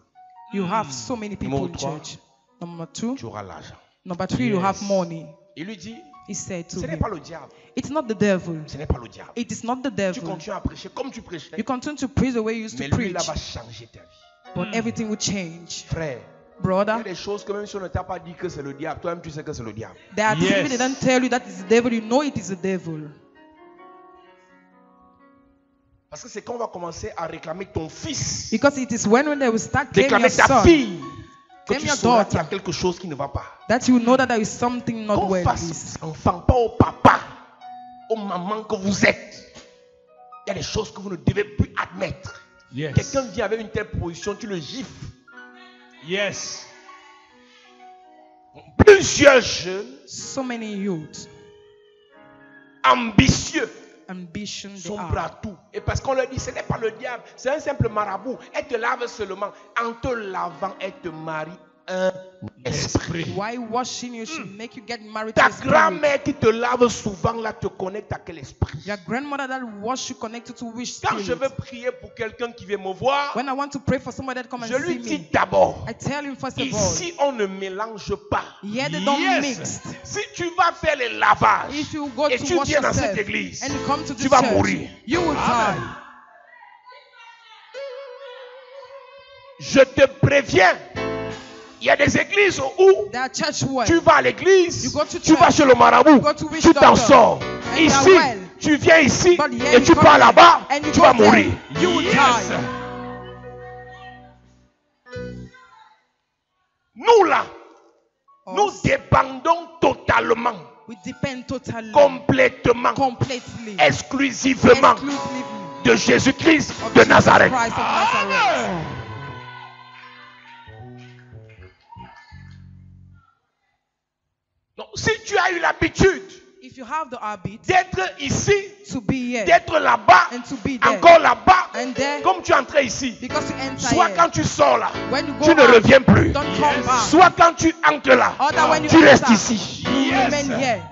you have so many people Numéro in 3, church. Number 2, tu auras l'argent. number 3, you have money. Il lui dit, He said to ce n'est him, pas le diable. it's not the devil. Ce n'est pas le diable. It is not the Tu devil. continues à prêcher comme tu prêchais. You continue to preach the way you used Mais to lui, là, preach, va changer ta vie. but everything will change. Frère, il y Brother, a des choses que même si on ne t'a pas dit que c'est le diable, toi-même tu sais que c'est le diable. there are things Yes. if they don't tell you that is the devil, you know it is the devil. Parce que c'est quand on va commencer à réclamer ton fils, Because it is when they will start claiming réclamer your ta son, fille, que Tell tu me your sauras qu'il y a daughter quelque chose qui ne va pas. that you know that there is something not Qu'on well. fasse Please. aux enfants, pas au papa, aux mamans que vous êtes. Il y a des choses que vous ne devez plus admettre. Yes. Quelqu'un vient avec une telle position, tu le gifles. Yes. Plusieurs jeunes So many youth, ambitieux ambition they sont prêts à are. tout. Et parce qu'on leur dit, ce n'est pas le diable, c'est un simple marabout. Elle te lave seulement. En te lavant, elle te marie un esprit. Why washing you should make you get married to Ta a spirit. grand-mère qui te lave souvent, là, te connecte à quel esprit? Your grandmother that wash you connected to which Quand je veux spirit? prier pour quelqu'un qui vient me voir, When I want to pray for somebody that come and je lui see dis me, d'abord, I tell him first of all, ici on ne mélange pas. yeah, they don't Yes. mix. Si tu vas faire les lavages If you go et to tu wash viens dans yourself cette église, and you come to tu this vas church, mourir. you will Amen. die. Je te préviens, il y a des églises où There are church where tu vas à l'église, You go to tu vas church. chez le marabout, You go to witch tu t'en doctor. sors. And you are Ici, well. tu viens ici But here et you tu come pars here là-bas, and you tu go vas there. mourir. You will Yes. die. Nous là, nous Us, dépendons totalement, we depend totally, complètement, completely, exclusivement exclusively de Jésus-Christ of de Jesus Nazareth. Christ of Nazareth. Donc, si tu as eu l'habitude If you have the habit d'être ici, to be here d'être là-bas, and to be there, encore là-bas, and there, comme tu es entré ici, because you enter soit here, quand tu sors là, when you go tu ne out, reviens plus. don't come back. Soit quand tu entres là, Or that when you tu restes enter, ici. you Yes. remain here.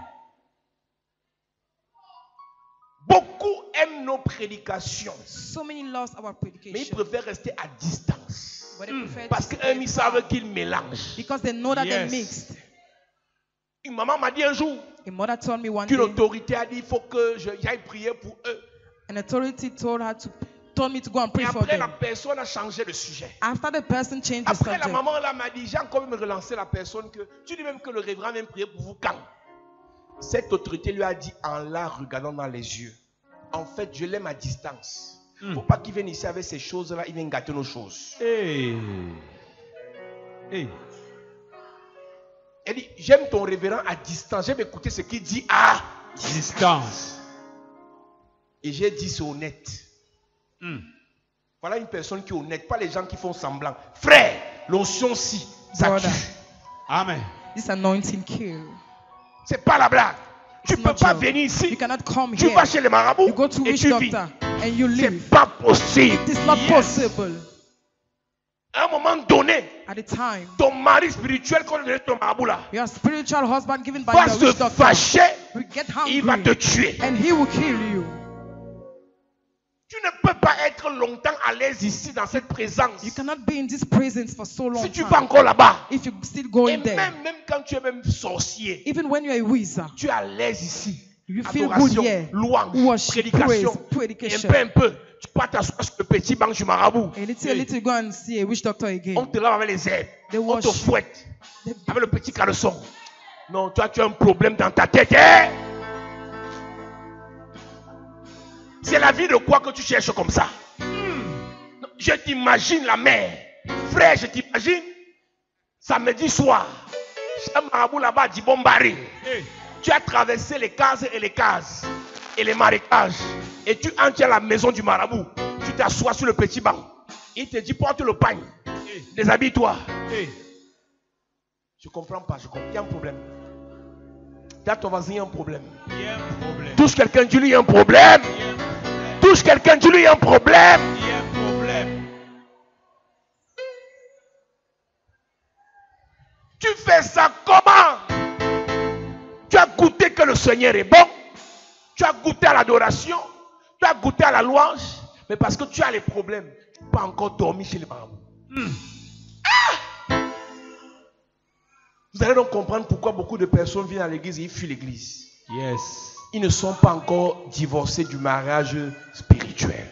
Beaucoup aiment nos prédications, So many lost our mais ils predication, préfèrent rester à distance. but they prefer Parce to qu'eux, stay ils far, savent qu'ils mélangent. because they know that they're Yes. mixed. Une maman m'a dit un jour A mother told me one qu'une day, autorité a dit il faut que j'aille prier pour eux. an authority told me to go and Et pray for après, la them. personne a changé de sujet. After the person changed the Après, la subject, maman là m'a dit, j'ai encore même relancé la personne que tu dis même que le révérend vient prier pour vous quand? Cette autorité lui a dit en la regardant dans les yeux, en fait, je l'aime à distance. Il ne faut pas qu'il vienne ici avec ces choses-là, il vient gâter nos choses. Hey. Hey. Elle dit, j'aime ton révérend à distance, j'aime écouter ce qu'il dit à Distance. Et j'ai dit, c'est honnête. Hmm. Voilà une personne qui est honnête, pas les gens qui font semblant. Frère, l'onction-ci, ça Brother. tue. Amen. this anointing kill. C'est pas la blague. Tu It's ne peux not pas joke. venir ici. You cannot come Tu here. vas chez les marabouts You go to et witch tu vis. doctor and you C'est live. pas possible. It is not Yes. possible. À un moment donné, At the time, ton mari spirituel, quand il est ton marabout là, your spiritual husband given by va your se witch doctor fâcher, will get il va te hungry tuer. and he will kill you. Tu ne peux pas être longtemps à l'aise ici dans cette présence. You cannot be in this presence for so long Si tu time. vas encore là-bas, If you still et going there, même quand tu es même sorcier, even when you're a wizard, tu es à l'aise ici. you feel good Adoration, here. louange, Worship, prédication. praise, Et predication. un peu, tu peux t'asseoir sur le petit banc du marabout. A little, go and see a witch doctor On again. te lave avec les herbes. They On te wash you. fouette avec le petit caleçon. Non, toi, tu as un problème dans ta tête. Hein? C'est la vie de quoi que tu cherches comme ça? Non, je t'imagine la mère. Frère, je t'imagine samedi soir. Chez un marabout là-bas du Bombari. Hey. Tu as traversé les cases et les marécages. Et tu entres à la maison du marabout. Tu t'assois sur le petit banc. Il te dit porte le pagne. Hey. Déshabille-toi. Hey. Je comprends pas, je comprends. Il y a un problème. Là, ton voisin, il y a un problème. Il y a un problème. Touche quelqu'un, dis-lui, il y a un problème. Il y a un problème. Touche quelqu'un, dis-lui, il y a un problème. Il y a un problème. Tu fais ça comment? Tu as goûté que le Seigneur est bon. Tu as goûté à l'adoration. Tu as goûté à la louange. Mais parce que tu as les problèmes, tu n'as pas encore dormi chez les marabouts. Vous allez donc comprendre pourquoi beaucoup de personnes viennent à l'église et ils fuient l'église. Yes. Ils ne sont pas encore divorcés du mariage spirituel.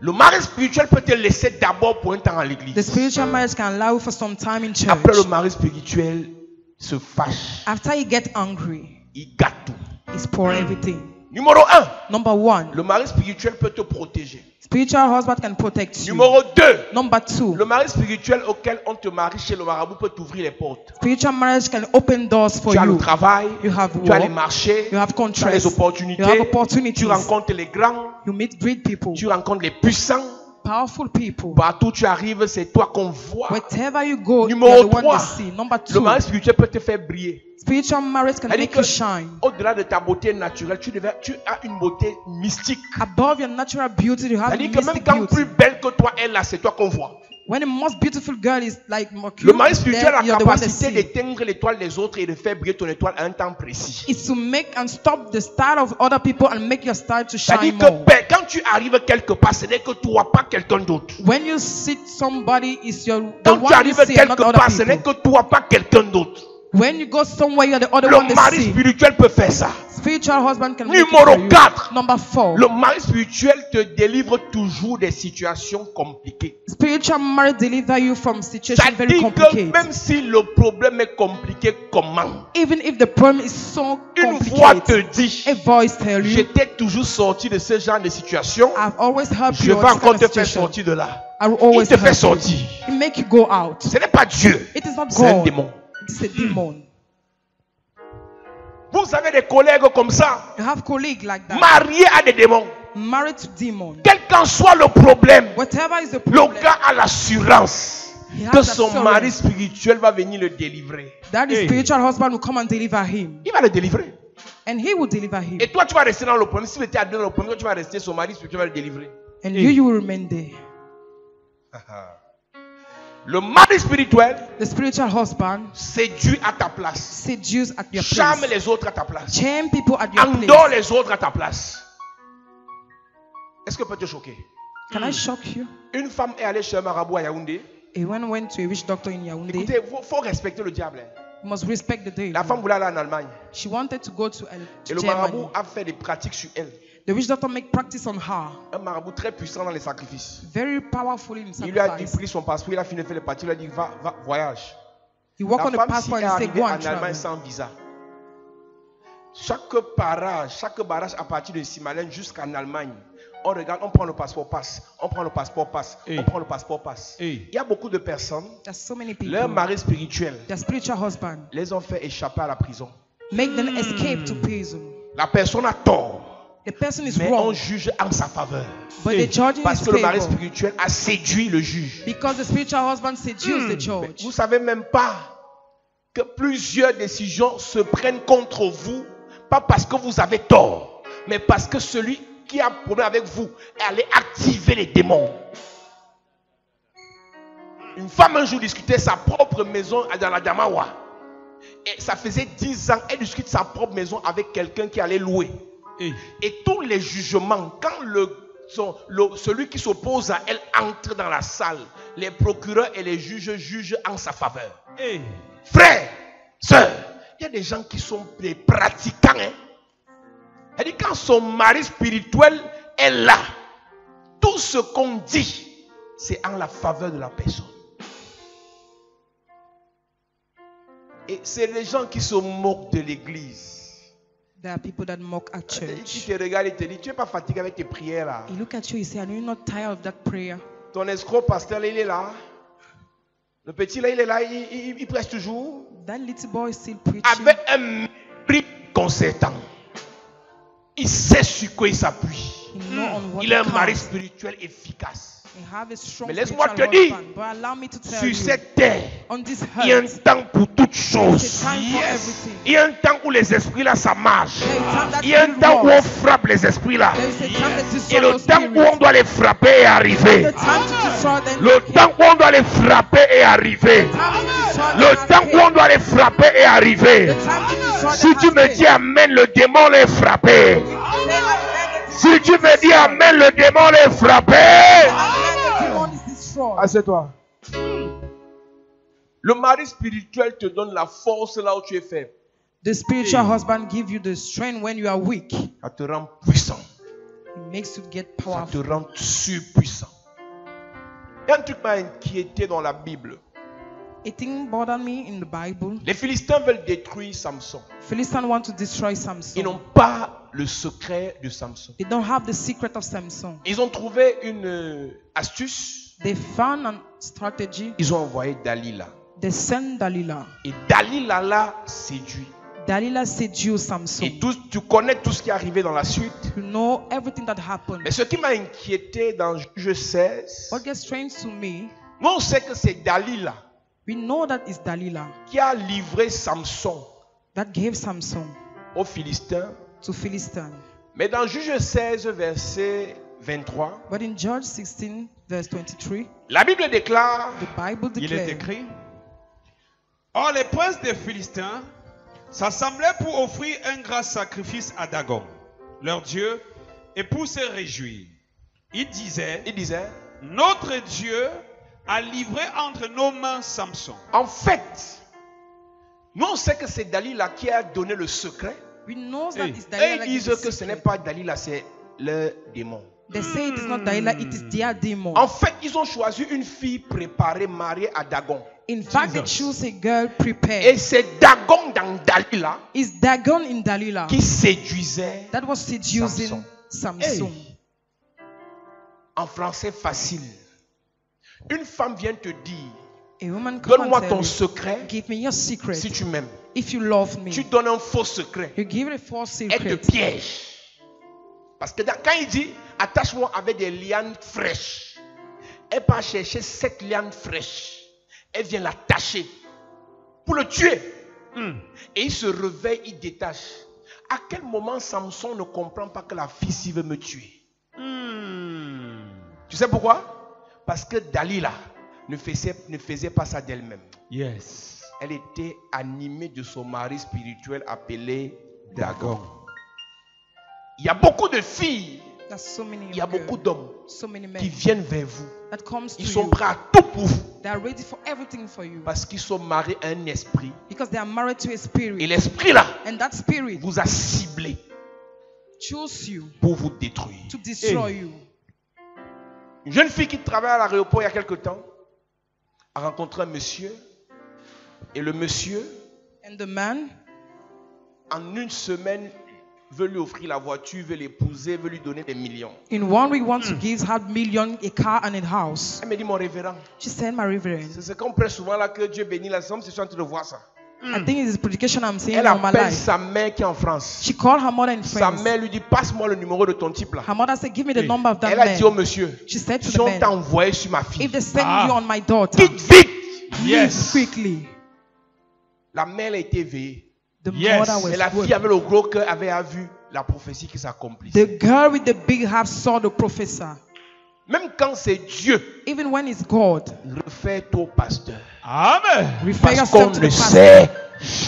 Le mariage spirituel peut te laisser d'abord pour un temps à The l'église. spiritual marriage can allow you for some time in church. Après, le mariage spirituel se fâche. After you get angry, Il gâte tout. it's pour everything. Numéro 1, Number 1, le mari spirituel peut te protéger. spiritual husband can protect you. Numéro 2, Number 2, le mari spirituel auquel on te marie chez le marabout peut t'ouvrir les portes. spiritual marriage can open doors for Tu as le you. travail, You have tu as les work, marchés, you have tu as les contracts, opportunités, you have opportunities. tu rencontres les grands, You meet great people, tu rencontres les puissants. powerful people. Partout où tu arrives, c'est toi qu'on voit. Wherever you go, you Numéro are the one 3, they see. Number le 2, mari spirituel peut te faire briller. spiritual marriage can C'est-à-dire make you que, shine. au-delà de ta beauté naturelle, tu as une beauté mystique. Above your natural beauty, you have C'est-à-dire que même mystic quand beauty. plus belle que toi est là, c'est toi qu'on voit. When the most beautiful girl is like more Le cute, mari spirituel a then la you're the one they capacité see. d'éteindre l'étoile des autres et de faire briller ton étoile à un temps précis. Is to make and stop the star of other people and make your star to C'est-à-dire shine que more. quand tu arrives quelque part, ce n'est que toi, pas quelqu'un d'autre. When you see somebody, is your the Quand tu one you arrives see and not quelque other part, ce n'est people. que toi, pas quelqu'un d'autre. When you go somewhere, you're the other one Le they mari see. spirituel peut faire ça. Spiritual husband can make it Numéro for you. 4. Number 4, Le mari spirituel te délivre toujours des situations compliquées. spiritual marriage deliver you from Ça situations very dit que complicated. même si le problème est compliqué, comment? Even if the problem is so Une voix te complicated, dit, a voice tell you, j'étais toujours sorti de ce genre de situation. I've always helped Je you vais on this encore kind te of faire situation. sortir de là. I will Il always te fait help you. sortir. It make you go out. Ce n'est pas Dieu, It is not c'est un God. démon. It is a demon. Vous avez des collègues comme ça, You have colleagues like that, mariés à des démons. married to demons. Quel qu'en soit le problème, Whatever is the le problem, gars a l'assurance he que has son assurance mari spirituel va venir le délivrer. that his Hey. spiritual husband will come and deliver him, Il va le délivrer. and he will deliver him, Et toi, tu vas rester dans le problème. Si tu étais à deux dans le problème, toi, tu vas rester, son mari spirituel va le délivrer. and Hey. you will remain there. Le mari spirituel The spiritual husband séduit à ta place. seduces at your Charme place, les autres à ta place. charm people at your Endort place. les autres à ta place. Est-ce que peut te choquer? Can I shock you? Une femme est allée chez un marabout à Yaoundé. A woman went to a witch doctor in Yaoundé. Écoutez, il faut respecter le diable. Hein. You must respect the day. La femme voulait aller en Allemagne. She wanted to go to Et le Germany. marabout a fait des pratiques sur elle. The witch doctor make practice on her. Un marabout très puissant dans les sacrifices. Very powerful in Il lui a dit, sacrifice. pris son passeport, il a fini de faire le parti, il a dit, va, voyage. He walk on La the femme, si passport elle est and say, arrivée go en and Allemagne travel. sans visa, chaque barrage à partir de Simalène jusqu'en Allemagne, on regarde, on prend le passeport, passe. On prend le passeport, passe. Hey. On prend le passeport, passe. Hey. Il y a beaucoup de personnes, There's so many people. leur mari spirituel Their spiritual husband les ont fait échapper à la prison. make them escape to prison. La personne a tort, The person is mais on wrong, juge en sa faveur. but the judge in Parce his que le mari favor spirituel a séduit le juge. because the spiritual husband seduced the judge. Vous ne savez même pas que plusieurs décisions se prennent contre vous, pas parce que vous avez tort, mais parce que celui qui a un problème avec vous est allé activer les démons. Une femme un jour discutait sa propre maison dans la Damawa. Et ça faisait 10 ans, elle discute sa propre maison avec quelqu'un qui allait louer. Hey. Et tous les jugements, quand celui qui s'oppose à elle entre dans la salle, les procureurs et les juges jugent en sa faveur. Hey. Frères, sœurs, il y a des gens qui sont des pratiquants. Hein? Elle dit quand son mari spirituel est là, tout ce qu'on dit, c'est en la faveur de la personne. Et c'est les gens qui se moquent de l'église. There are people that mock at Qui church. te regardent et te disent, tu n'es pas fatigué avec tes prières là. He look at you, he say, are you not tired of that prayer? Ton escroc pasteur là, il est là. Le petit là, il est là, il prêche toujours. That little boy is still preaching. Avec un mépris concertant. Il sait sur quoi il s'appuie. He know on what Il est un he mari counts. spirituel efficace. He have a strong Mais laisse-moi spiritual te dire, husband. But allow me to tell Sur you, cette terre, on this il y a un earth, temps pour toutes there's choses. a time for everything. Il y a un temps où les esprits là, ça marche. There is a time that Il y a un spirit temps où on works. frappe les esprits là. There is a time that Et destroy le those temps où spirits. on doit les frapper est arrivé. The time to destroy them. Le temps où on doit les frapper est arrivé. The time to destroy them Le has temps où came. on doit les frapper est arrivé. The time to destroy Si them tu has me came. dis amen, le démon l'est frappé. Say amen, the Si tu demon me is dis amen, le démon l'est frappé. Amen, the demon is destroyed. Assieds-toi. Le mari spirituel te donne la force là où tu es faible. The spiritual husband gives you the strength when you are weak. Ça te rend puissant. It makes you get Ça te powerful. rend surpuissant. Il y a un truc qui m'a inquiété dans la Bible. A thing bothered me in the Bible. Les Philistins veulent détruire Samson. Philistines want to destroy Ils Samson. n'ont pas le secret de Samson. They don't have the secret of Samson. Ils ont trouvé une astuce. They found a strategy. Ils ont envoyé Dalila. They sent Delilah. Et Dalila l'a séduit. Delilah seduced Samson. Et tu connais tout ce qui est arrivé dans la suite. You know everything that happened. Mais ce qui m'a inquiété dans Juge 16, What gets strange to me, nous on sait que c'est Dalila we know that it's Delilah qui a livré Samson that gave Samson aux Philistins. to Philistine. Mais dans Juge 16, verset 23, But in Judges 16, verse 23, la Bible déclare, the Bible Il est declares, écrit: Or les princes des Philistins s'assemblaient pour offrir un grand sacrifice à Dagon, leur Dieu, et pour se réjouir. Ils disaient: il disait, Notre Dieu a livré entre nos mains Samson. en fait, nous on sait que c'est Dalila qui a donné le secret. we know that it's Et Delilah ils that disent gave the que ce n'est secret. pas Dalila, c'est le démon. They say it is not Delilah, it is their demon. En fait, ils ont choisi une fille préparée, mariée à Dagon. In fact, they choose a girl Et prepared. c'est Dagon dans Dalila It's Dagon in Delilah qui séduisait. that was seducing Samson. En français facile, une femme vient te dire, A woman come and donne-moi tell ton you, secret give me your secret. si tu m'aimes. If you love me, Tu donnes un faux secret. you give it a false Elle te secret. piège. Parce que quand il dit, attache-moi avec des lianes fraîches, elle part chercher 7 lianes fraîches. Elle vient l'attacher pour le tuer. Et il se réveille, il détache. À quel moment Samson ne comprend pas que la fille s'y veut me tuer? Tu sais pourquoi? Parce que Dalila ne faisait pas ça d'elle-même. Yes. Elle était animée de son mari spirituel appelé Dagon. Il y a beaucoup de filles, There's so many il y a beaucoup d'hommes so many qui men viennent vers vous. that comes to Ils sont you. prêts à tout pour vous. They are ready for everything for you Parce qu'ils sont mariés à un esprit. because they are married to a Et spirit, l'esprit là and that spirit vous a ciblé chose you pour vous détruire. to destroy you. Une jeune fille qui travaille à l'aéroport il y a quelque temps a rencontré un monsieur. Et le monsieur, And the man, en une semaine, veut lui offrir la voiture, veut l'épouser, veut lui donner des millions. in 1 week, wants to give her million, a car and a house. Elle me dit, mon révérend, She said, my reverend, c'est ce qu'on prête souvent là que Dieu bénit la somme, c'est en train de voir ça. I think it's predication I'm saying Elle all my appelle life. sa mère qui est en France. She called her mother and Sa friends. mère lui dit, passe-moi le numéro de ton type là. Her mother said, give me the number of that Elle a dit au man. monsieur, She said to si the on man, t'a envoyé sur ma fille, if they send you on my daughter, quitte vite. Yes. quickly. La mère a été éveillée. The Yes. mother Mais was la fille working. avec le gros cœur avait vu la prophétie qui s'accomplit. The girl with the big heart saw the professor. Même quand c'est Dieu, Even when it's God, refais-toi au pasteur. Amen. refer Parce qu'on yourself to ne the pastor sait.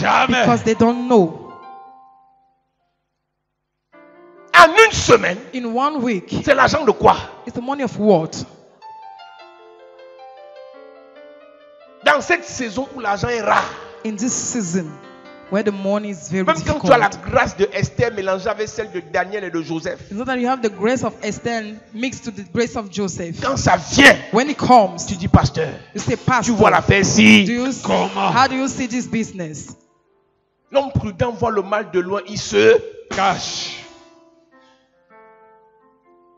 Jamais. because they don't know. En une semaine, In 1 week, c'est l'argent de quoi? it's the money of what? Dans cette saison où l'argent est rare. In this season, where the money is very Même quand tu as la difficult. grâce de Esther mélangée avec celle de Daniel et de Joseph. It's not that you have the grace of Esther mixed to the grace of Joseph. Quand ça vient, When it comes, tu dis pasteur, you say, tu Pastor, vois l'affaire do ci. you, Comment? how do you see this business? L'homme prudent voit le mal de loin, il se... Cache.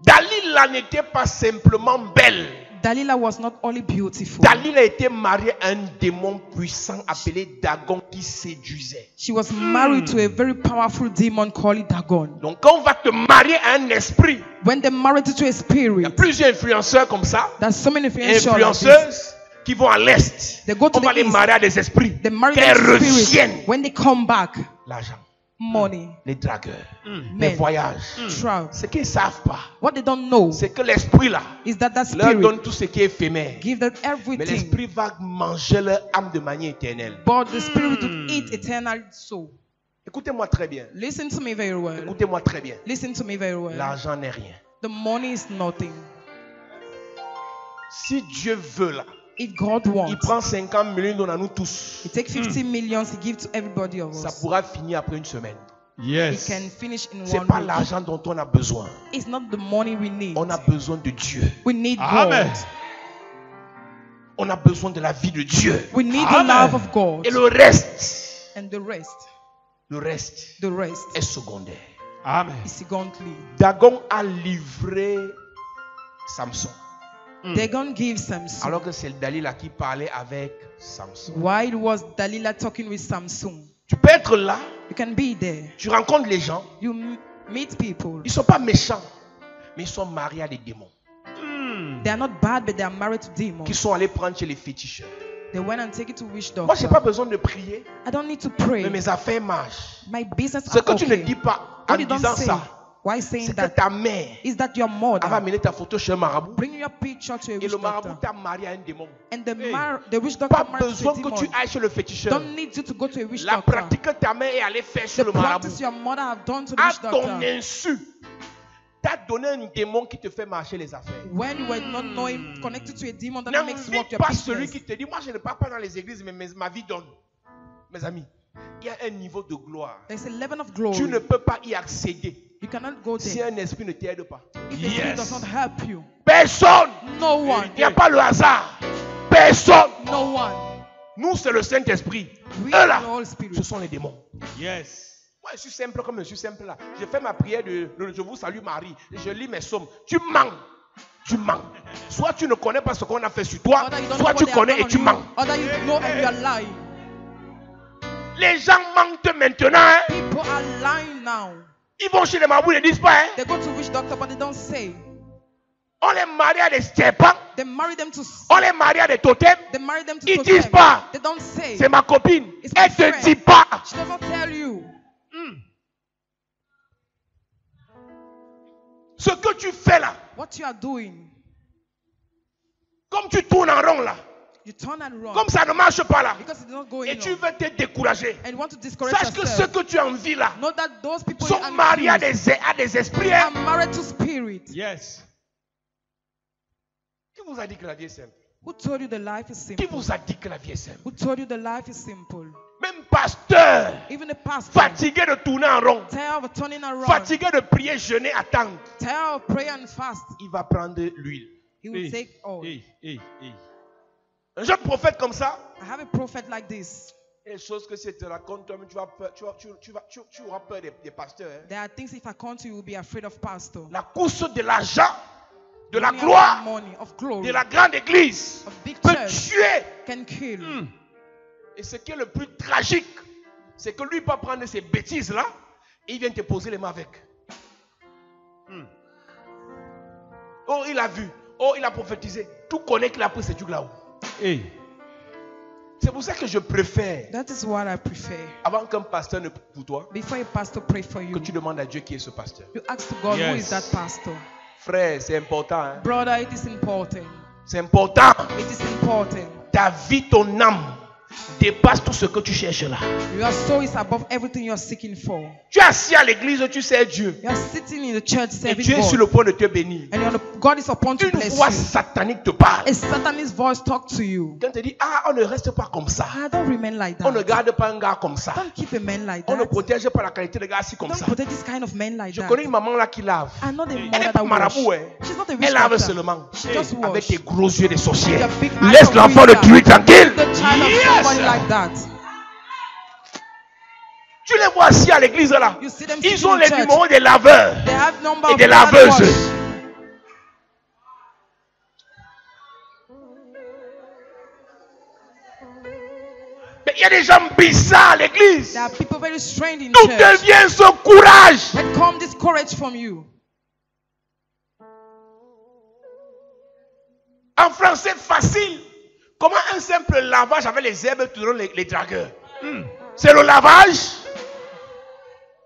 Dalila n'était pas simplement belle. Delilah was not only beautiful. Dalila était mariée à un démon puissant appelé Dagon qui séduisait. She was married to a very powerful demon called Dagon. Donc quand on va te marier à un esprit, When they married to a il y a spirit, plusieurs influenceurs comme ça, there's so many influential like this. influenceuses qui vont à l'est. They go to On va the les east. marier à des esprits. They marry Qu'elles the spirit. reviennent. When they come back, L'argent, money, les dragueurs, les men, voyages. travel. Ce qu'ils ne savent pas, What they don't know c'est que l'esprit là is that leur spirit donne tout ce qui est éphémère. give them Mais everything, l'esprit va manger leur âme de manière éternelle. but the spirit will eat eternal soul. Écoutez-moi très bien. Listen to me very well. Écoutez-moi très bien. Listen to me very well. L'argent n'est rien. The money is nothing. Si Dieu veut là, If God il wants, prend 50 millions, il donne à nous tous. He take 50 millions, He give to everybody of Ça us. pourra finir après une semaine. He Yes. can finish in C'est 1 pas week. l'argent dont on a besoin. It's not the money we need. On a besoin de Dieu. We need Amen. God. On a besoin de la vie de Dieu. We need the Amen. love of God. Et le reste And the rest est secondaire. Amen. isigondli. Dagon a livré Samson. Dagon gave Samson. Alors que c'est Dalila qui parlait avec Samson. Why was Delilah talking with Samson? Tu peux être là, You can be there. tu rencontres les gens, You meet people. ils ne sont pas méchants, mais ils sont mariés à des démons. They are not bad, but they are married to demons. Qui sont allés prendre chez les féticheurs. They went and take it to witch Moi, je n'ai pas doctor. besoin de prier, I don't need to pray. mais mes affaires marchent. My business Ce are que tu ne okay. dis pas en What you don't disant say. ça, Why saying c'est que that? ta mère Is that your va mother? amener ta photo chez un marabout. Bring your picture to a Et witch le marabout doctor. t'a marié à un démon. And the witch Pas doctor married to a besoin que demon. tu ailles chez le féticheur. Don't need you to go to a witch La doctor. pratique que ta mère est allée faire chez The le marabout, practice your mother have done to the à witch ton doctor. insu, t'a donné un démon qui te fait marcher les affaires. When you were not knowing, connected to a demon that makes N'invite work your pas celui business. qui te dit, moi je ne pars pas dans les églises, mais ma vie donne. Mes amis, il y a un niveau de gloire. There's a level of glory. Tu ne peux pas y accéder You cannot go si there un esprit ne t'aide pas. if the spirit does not help you. Personne. No one. Il n'y a pas le hasard. Personne. No one. Nous, c'est le Saint-Esprit. We Eux are là, the Holy Spirit. ce sont les démons. Yes. Moi, je suis simple comme je suis simple là. Je fais ma prière de je vous salue Marie. Je lis mes psaumes. Tu mens. Tu mens. Soit tu ne connais pas ce qu'on a fait sur toi, Other you don't soit know tu what they connais have et done tu on mens. you. Other you know and you are lying. Les gens mentent maintenant. Hein. People are lying now. Ils vont chez les marabouts, ils ne disent pas. Hein. They go to witch doctor, but they don't say. On les marie à des serpents. They marry them to. On les marie à des totems. They marry them to. Ils totem. disent pas. They don't say. C'est ma copine. It's my Elle ne te friend. dit pas. She doesn't tell you. Ce que tu fais là, What you are doing. comme tu tournes en rond là, You turn and run. comme ça ne marche pas là, Because it's not going et tu on. veux te décourager, And you want to discourage sache que ceux yourself. que tu envies là Know that those people sont you mariés à accuse à des esprits. are Hein. married to spirit. Yes. Qui vous a dit que la vie est simple? Who told you the life is Qui simple? vous a dit que la vie est simple? Who told you the life is simple? Même pasteur, Even the pastor. fatigué de tourner en rond, Tired of turning around. fatigué de prier, jeûner, attendre, Tired of prayer and fast. il va prendre l'huile. He will take all. Hey, hey, hey. Un jeune prophète comme ça, I have a prophet like this. les choses que si tu te racontes, toi, tu auras peur des pasteurs. Hein. There are things if I come to you, will be afraid of pastor. La course de l'argent, de la Money of gloire, money, of glory, de la grande église of big peut church tuer. can kill. Et ce qui est le plus tragique, c'est que lui peut prendre ces bêtises là et il vient te poser les mains avec. Oh, il a vu. Oh, il a prophétisé. Tout connaît qu'il a pris ces trucs là-haut. Hey. C'est pour ça que je préfère, That is what I prefer. avant qu'un pasteur ne prie pour toi, Before a pastor pray for que you, tu demandes à Dieu qui est ce pasteur. you ask to God, who Yes. is that pastor? Frère, c'est important. Hein? Brother, it is important. C'est important. It is important. Ta vie, ton âme dépasse tout ce que tu cherches là. Your soul is above everything you are seeking for. Tu es assis à l'église, tu sais Dieu. You are sitting in the church Et serving Dieu est sur le God. point de te bénir. And God is upon to Une bless voix you. satanique te parle. A Satanist voice talk to you. Quand tu dis, ah, on ne reste pas comme ça. Ah, don't remain like On ne that. garde pas un gars comme ça. Don't keep a man like On ne that. protège pas la qualité de gars assis comme Don't ça. protect this kind of man like Je that. connais une maman là qui lave. I know the Elle mother est that pas wash. marabout, hein. She's not a witch Elle lave doctor. seulement. She just Avec wash. tes gros yeux de sorcière. Your big eyes Laisse of l'enfant de wizard. tuer tranquille. The child of Yes. somebody like that. Tu les vois assis à l'église là. You see them Ils sitting ont in les church. numéros des laveurs They have number et of des blood laveuses. wash. Mais il y a des gens bizarres à l'église. There are people very strange in D'où church. devient ce courage? Where come this courage from you? En français facile. Comment un simple lavage avec les herbes te donne les dragueurs? C'est le lavage.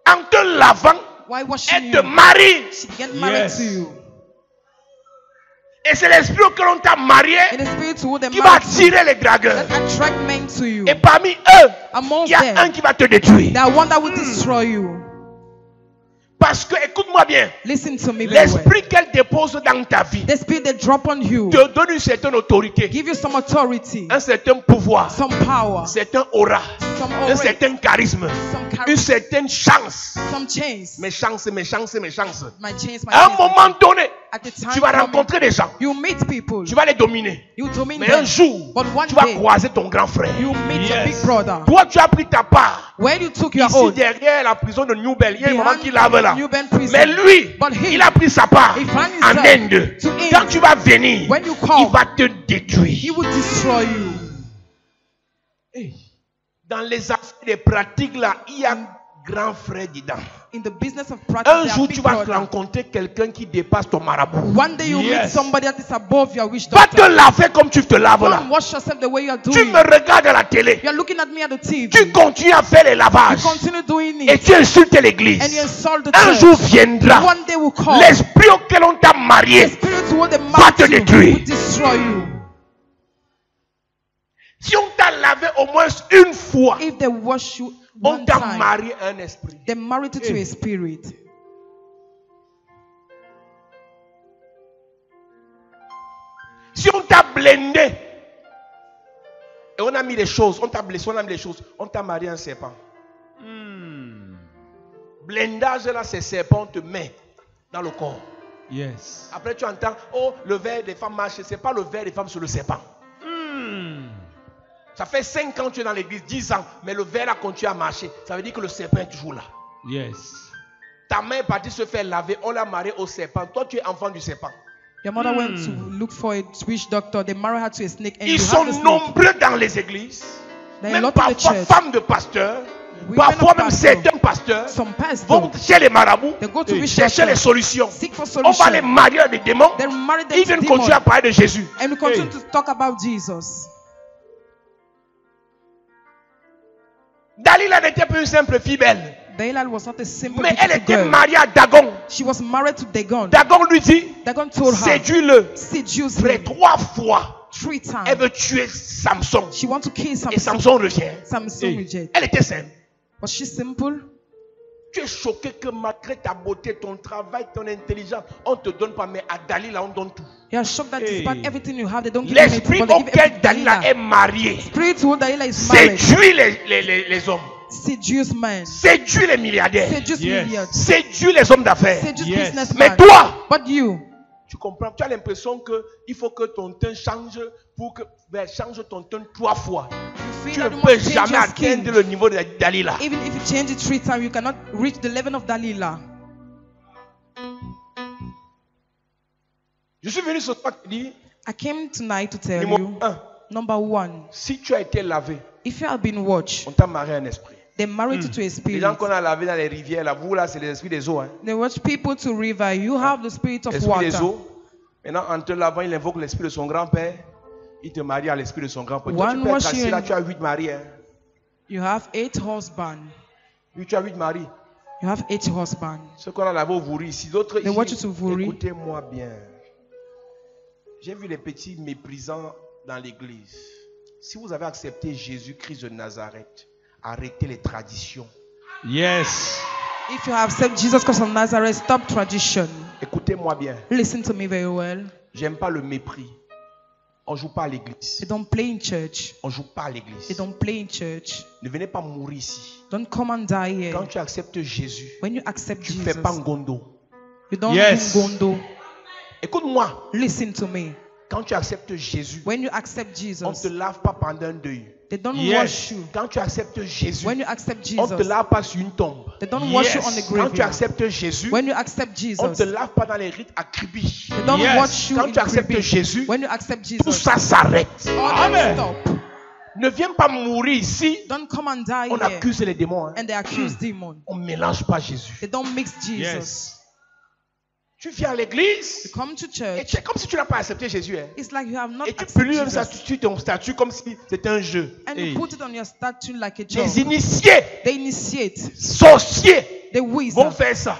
En te lavant, Why washing elle te you? marie. She get married Yes. to you. Et c'est l'esprit auquel on t'a marié In the spirit who they qui va married to you, attirer les dragueurs. that attract men to you. Et parmi eux, Amongst il y a them, un qui va te détruire. there are one that will destroy you. Parce que, écoute-moi bien, Listen to me very well. l'esprit qu'elle dépose dans ta vie The spirit they drop on you te donne une certaine autorité, give you some authority, un certain pouvoir, some power, un certain aura. some un already, certain charisme, some une charisma, certaine chance. some chains. Mes chances. My chains, my À un chains. moment donné, At the tu time vas coming, rencontrer des gens. you meet people. Tu vas les dominer. You dominate Mais un them. jour, But one tu vas day, croiser ton grand frère. you meet your big Yes. brother. Toi, tu as pris ta part. When you took your Ici, own, derrière la prison de New Bell, il y a un moment behind qui lave là. New Bern prison. Mais lui, But he, il a pris sa part he found en himself Inde. to Inde. Quand tu vas venir, When you il come, va te he détruire. will destroy you. Hey. Dans les affaires des pratiques là, il y a grand frère dedans. In the business of practice, Un they are jour, big tu vas brother. rencontrer quelqu'un qui dépasse ton marabout. One day you meet Yes. somebody that is above your wish Va te doctor. laver comme tu te laves là. Don't wash yourself the way you are Tu doing. me regardes à la télé. You are looking at me at the TV. Tu continues à faire les You lavages. continue doing Et it. tu insultes l'église. And you insult the Un church. jour viendra. One day will come. L'esprit auquel on t'a The marié spirit who they va te mark you détruire. will destroy you. Si on t'a lavé au moins une fois, If they wash you on one t'a time, marié un esprit. they married you to a spirit. Si on t'a blindé et on a mis les choses, on t'a blessé, on a mis les choses, on t'a marié un serpent. Blindage là, c'est serpent, on te met dans le corps. Yes. Après tu entends, oh, le verre des femmes marche. C'est pas le verre des femmes sur le serpent. Ça fait 5 ans que tu es dans l'église, 10 ans, mais le verre a continué à marcher. Ça veut dire que le serpent est toujours là. Yes. Ta main est partie se faire laver, on l'a marié au serpent. Toi, tu es enfant du serpent. Your mother went to look for a witch doctor. They married her to a snake, and Ils you sont have the snake. nombreux dans les églises, There are a même lot in the parfois church. femmes de pasteurs, Women parfois of même pastor. certains pasteurs Some pastors, vont chez les marabouts they go to witch chercher les doctor, solutions. seek for On va les solution. marier à des démons. They marry them Ils to viennent demons, continuer à parler de Jésus. and we continue to talk about Jesus. Dalila n'était pas une simple fille belle, Delilah was not a simple mais elle beautiful était girl. mariée à Dagon. She was married to Dagon. Dagon lui dit, Dagon told her, séduis-le. seduce Après him 3 fois, 3 times. elle veut tuer Samson. She want to kill Et Samson. Samson revient. Samson reject. Elle était simple. Was she simple? Tu es choqué que malgré ta beauté, ton travail, ton intelligence, on ne te donne pas, mais à Dalila, on donne tout. You are shocked that Hey. despite everything you have, they don't give you anything, L'esprit but they give auquel everything to Dalila est Delilah. mariée Spirit who Delilah is married. séduit les hommes, Seduce men. séduit les milliardaires, Seduce Yes. milliards. séduit les hommes d'affaires. Seduce Yes. businessmen. Mais toi, But you, tu comprends, tu as l'impression qu'il faut que ton teint change pour que change ton teint 3 fois. you Tu feel ne that you peux must change jamais your skin. atteindre le niveau de Dalila. Even if you change it 3 times, you cannot reach the level of Delilah. Je suis venu ce soir te dire, I came tonight to tell numéro you, 1, number 1, si tu as été lavé, if you have been watched, on t'a marié un esprit. they married you to a Les spirit. gens qu'on a lavés dans les rivières, là, vous là, c'est les esprits des eaux. Hein. They watch people to river. You have the spirit of L'esprit des water. eaux. Maintenant, en te lavant, il invoque l'esprit de son grand-père. Il te marie à l'esprit de son grand-père. Toi, tu One peux être wash assis you là, in- tu as 8 maris. Hein. You have 8 husbands. Oui, tu as 8 maris. You have 8 husbands. Ceux qu'on a lavé au Vouri ici. D'autres They watch ici. you to Vouri. Écoutez-moi bien. J'ai vu les petits méprisants dans l'église. Si vous avez accepté Jésus-Christ de Nazareth, arrêtez les traditions. Yes. If you have accepted Jesus Christ of Nazareth, stop tradition. Écoutez-moi bien. Listen to me very well. J'aime pas le mépris. On joue pas à l'église. They don't play in church. On joue pas à l'église. They don't play in church. Ne venez pas mourir ici. Don't come and die here. Quand tu acceptes Jésus, When you accept tu Jesus, fais pas ngondo. you don't Yes. do gondo. Écoute-moi. Listen to me. Quand tu acceptes Jésus, When you accept on ne te Jesus, lave pas pendant un deuil. they don't Yes. wash you. Quand tu acceptes Jésus, When you accept on ne te Jesus, lave pas sur une tombe. they don't wash you Yes. on the Quand tu graveyard. acceptes Jésus, When you accept on ne te Jesus, lave pas dans les rites acribiques. they don't Yes. wash you Quand in tu acceptes creepy. Jésus, When you accept tout Jesus, ça s'arrête. all that Amen. stop. Ne viens pas mourir ici. Don't come and die On here. accuse les démons. Hein. And they accuse demons. On ne mélange pas Jésus. They don't mix Jesus. Yes. Tu viens à l'église You come to et church. c'est comme si tu n'as pas accepté Jésus. Hein. It's like you have not Et tu accepted plies même ça Jesus. sur ton statut comme si c'était un jeu. And Hey. you put it on your statue like a joke. Les initiés, They initiate. sorciers They vont wizard. faire ça.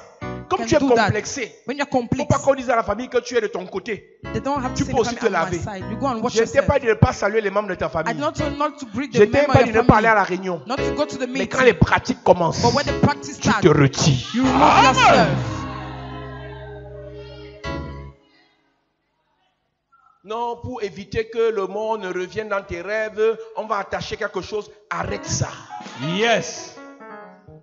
Comme Can tu es do that. complexé, When you're il ne faut complex, pas qu'on dise à la famille que tu es de ton côté. they don't have Tu to say peux aussi the te family, I'm on my laver. side. You go and wash Je ne t'ai yourself. pas dit de ne pas saluer les membres de ta I famille. not to not to greet Je the ne t'ai member pas of dit de your ne pas aller à la family. réunion. Not to go to the Mais quand les meeting. pratiques commencent, But when the practice tu starts, te retires. you remove yourself. Non, pour éviter que le monde ne revienne dans tes rêves, on va attacher quelque chose. Arrête ça. Yes.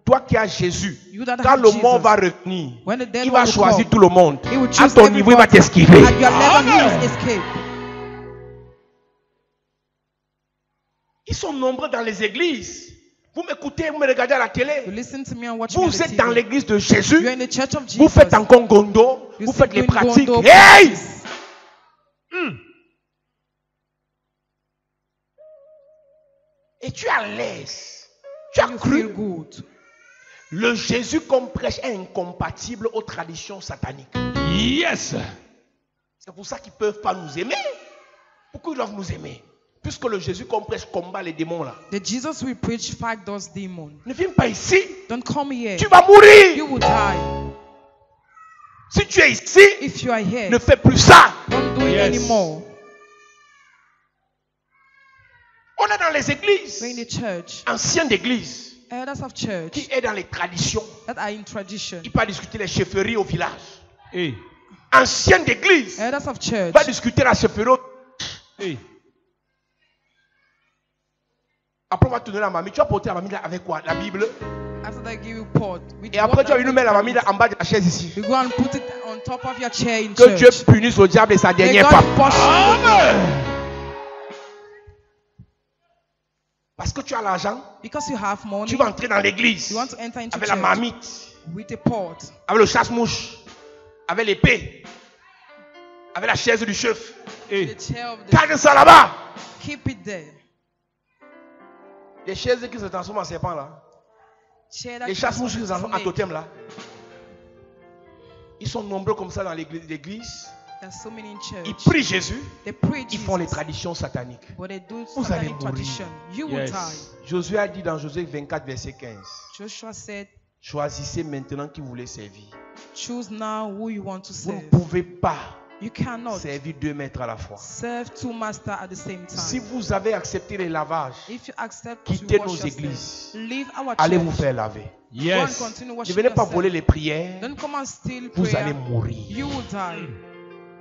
Toi qui as Jésus, You that quand have le monde Jesus, va revenir, when the dead il va one will choisir come, tout le monde. he will À choose ton niveau, il va everybody. t'esquiver. At your level, he will escape. Ils sont nombreux dans les églises. Vous m'écoutez, vous me regardez à la You télé. listen to me and watch me on Vous the êtes dans TV. l'église de Jésus. You're in the church of Jesus. Vous faites encore gondo. You Vous still faites les doing pratiques. gondo Hey! practice. Et tu es à l'aise. Tu as You cru. feel good. Le Jésus qu'on prêche est incompatible aux traditions sataniques. Yes. C'est pour ça qu'ils ne peuvent pas nous aimer. Pourquoi ils doivent nous aimer? Puisque le Jésus qu'on prêche combat les démons là. The Jesus we preach fight those demons. Ne viens pas ici. Don't come here. Tu vas mourir. You will die. Si tu es ici, If you are here, ne fais plus ça. don't do it Yes. anymore. On est dans les églises. We're in the church. Anciennes d'église. Elders of church Qui est dans les traditions. that are in tradition. Qui va discuter les chefferies au village. Hey. Ancienne d'église. Elders of church Va discuter la chefferie au... Hey. Après on va te donner la mamie. Tu vas porter la mamie là avec quoi? La Bible. after they give you pot. With Et après tu vas water, venir mettre la mamie là en bas de la chaise ici. you go and put it on top of your chair in Que Dieu church. punisse au diable et sa May dernière God femme. push you Amen. Parce que tu as l'argent. because you have money. Tu vas entrer dans l'église. You want to enter into Avec la church marmite. with a pot, Avec le chasse-mouche. Avec l'épée. Avec la chaise du chef. Hey. the chair of the Garde ça là-bas. keep it there. Les chaises qui se transforment en serpent là. Chair that Les chasse-mouches qui se transforms transforment en into snake. totem là. Ils sont nombreux comme ça dans l'église. There's so many in Ils church. prient Jésus. They pray Ils font les Jesus, traditions sataniques. but they do Vous allez satanic mourir. tradition. You will Yes. die. Josué a dit dans Josué 24 verset 15. Joshua said, Choisissez maintenant qui vous voulez servir. choose now who you want to Vous ne serve. pouvez pas You cannot servir 2 maîtres à la fois. serve two masters at the same Si time. vous avez accepté les lavages, If you accept quittez to nos wash yourself, églises. leave our Allez vous church. faire laver. Go and Yes. continue Ne washing venez pas yourself. voler les prières. Don't come and steal Vous prayer. allez mourir. You will die.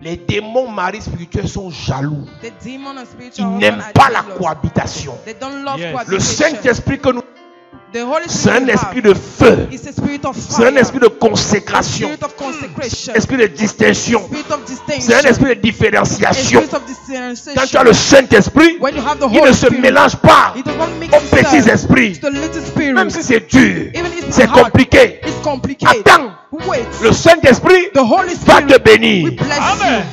Les démons maris spirituels sont jaloux. The demon and Ils spiritual n'aiment woman are pas la jealous. cohabitation. They don't love Yes. Le cohabitation. Saint-Esprit que nous... The Holy C'est un Spirit you esprit have de feu. is a spirit of C'est un fire. esprit de A consécration. spirit of consecration. Esprit de distinction. Spirit of distinction. C'est un esprit de A différenciation. spirit of differentiation. Quand tu as le Saint-Esprit, When you have the il ne Holy se Spirit, mélange pas it does not mix aux petits itself esprits. to the little spirit. Même si c'est dur, Even if it's c'est hard, compliqué. it's complicated. Attends, Wait. le Saint-Esprit The Holy va te Spirit bénir. will bless Amen.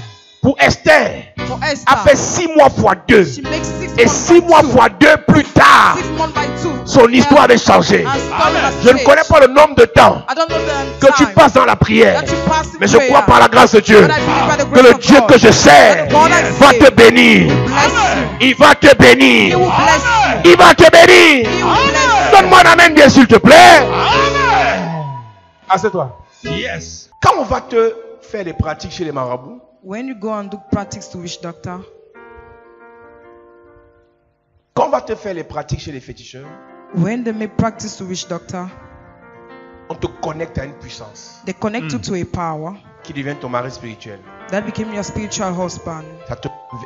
Pour Esther, you. For a Esther, fait 6 mois fois 2. she makes 6 Et months 6 by mois 2. fois 2 plus tard, 6 months by 2. son histoire avait changé. Her story has Je ne changed. connais pas le nombre de temps I don't know the que tu time passes dans la prière. that you pass in Mais je prayer. crois par la grâce de Dieu But I believe by the que grace le of Dieu God, que je sers that the God I va serve te bénir. bless you. Il va te He bénir. will bless you. Il va te bénir. He will bless Donne-moi un amen bien s'il te plaît. Assieds-toi. Yes. Quand on va te faire les pratiques chez les marabouts, you. When you go and do practice to witch doctor, quand on va te faire les pratiques chez les féticheurs, when they make practice to witch doctor, on te connecte à une puissance they connect you to a power qui devient ton mari spirituel. that became your spiritual husband.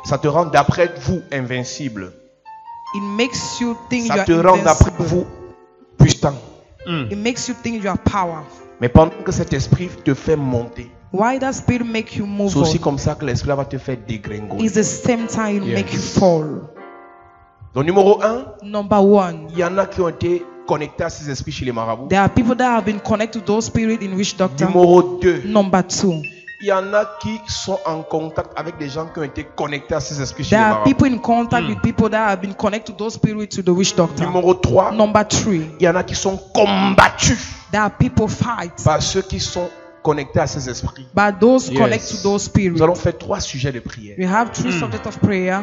Ça te rend d'après vous invincible. It makes you think you Ça are te rend d'après invincible. vous puissant. It makes you think you are powerful. Mais pendant que cet esprit te fait monter, Why that spirit make you move c'est aussi on? comme ça que l'esprit va te faire dégringoler. It's the same time it Yes. make you fall. Donc numéro 1, Number one, il y en a qui ont été connectés à ces esprits chez les marabouts. there are people that have been connected to those spirits in witch doctor. Numéro 2, Number two, il y en a qui sont en contact avec des gens qui ont été connectés à ces esprits chez there les are marabouts. people in contact with people that have been connected to those spirits to the witch doctor. Numéro 3, Number three, il y en a qui sont combattus there are people fight par ceux qui sont connectés à ces esprits. by those Yes. connect to those spirits. Nous allons faire 3 sujets de prière. We have three subjects of prayer.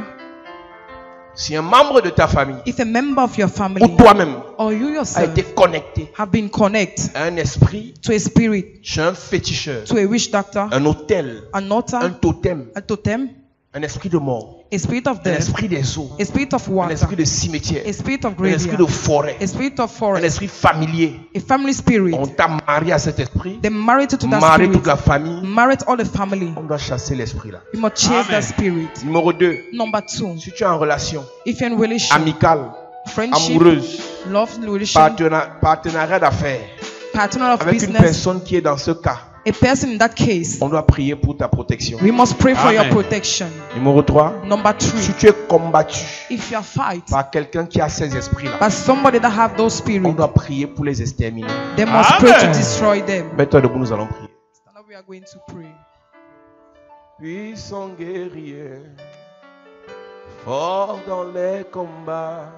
Si un membre de ta famille If a member of your ou family toi-même or you a yourself été connecté have been connected à un esprit, to a spirit, chez un féticheur, to a witch doctor, un hôtel, an altar, un totem, a totem, Un esprit de mort. A spirit of Un death. esprit des eaux. A spirit of Un water. esprit de cimetière. A spirit of Un esprit de graveyard. forêt. A spirit of Un forest. esprit familier. A family spirit. On t'a marié à cet esprit. They married you to that Marié toute spirit. la famille. Married all the family. On doit chasser l'esprit là. You must chase Amen. that spirit. Numéro 2. Number 2, Si tu es en relation if you're in relationship, amicale, friendship, amoureuse, love relationship, partenariat d'affaires partner of avec une business, personne qui est dans ce cas, a person in that case, on doit prier pour ta protection. we must pray for your Amen. protection. Numéro 3. Number Si 3, tu es combattu if you are fight par quelqu'un qui a ces esprits là, by somebody that have those on spirits, doit prier pour les exterminer. they must pray to Amen. destroy them. Mets-toi debout, nous allons prier. Now we are going to pray. Puissant guerrier, fort dans les combats,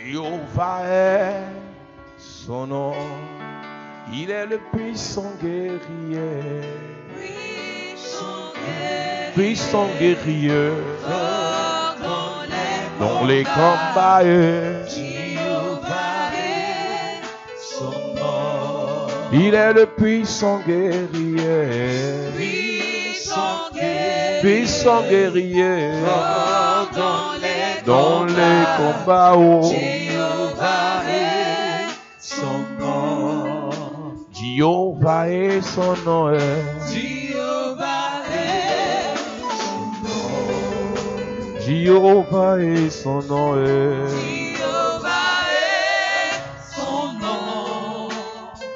Jéhovah est son nom. Il est le puissant guerrier, puissant guerrier, dans les combats. Il est le puissant guerrier, puissant guerrier, dans les combats. Oh. Jéhovah est son nom. Jéhovah est son nom.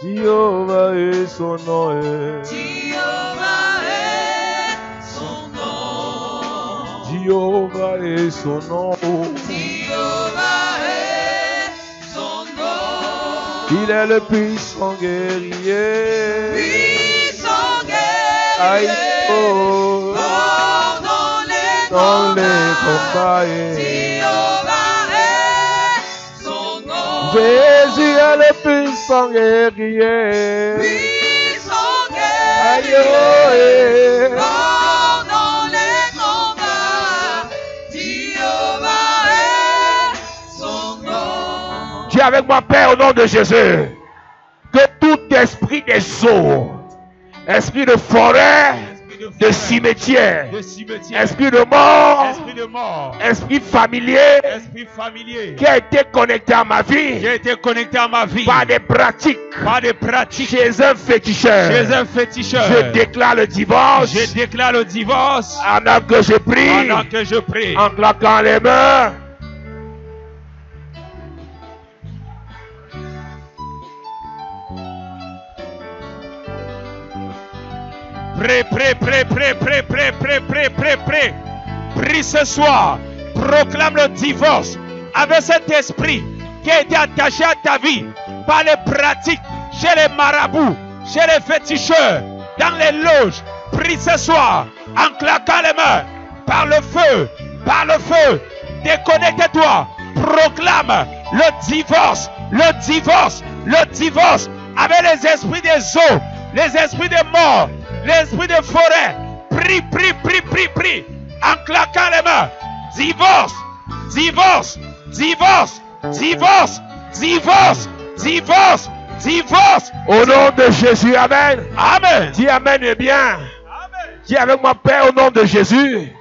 Jéhovah est son nom. Jéhovah est son nom. Il est le puissant guerrier. Aïe, oh, dans les combats. Jésus est le puissant guerrier. Aïe, oh, eh. Dis avec moi, Père, au nom de Jésus, que tout esprit des eaux, esprit de forêt, de cimetière, esprit de mort, esprit familier, qui a été connecté à ma vie, par des pratiques, chez un féticheur, je déclare le divorce, pendant que je prie, en claquant les mains. Prie ce soir. Proclame le divorce avec cet esprit qui a été attaché à ta vie par les pratiques chez les marabouts, chez les féticheurs, dans les loges. Prie ce soir en claquant les mains. Par le feu, par le feu. Déconnecte-toi. Proclame le divorce, le divorce, le divorce avec les esprits des eaux, les esprits des morts, l'esprit de forêt. Prie, prie, prie, prie, prie. En claquant les mains. Divorce, divorce, divorce, divorce, divorce, divorce, divorce. Au nom de Jésus, amen. Amen. Dis amen et bien. Amen. Dis avec moi, Père, au nom de Jésus,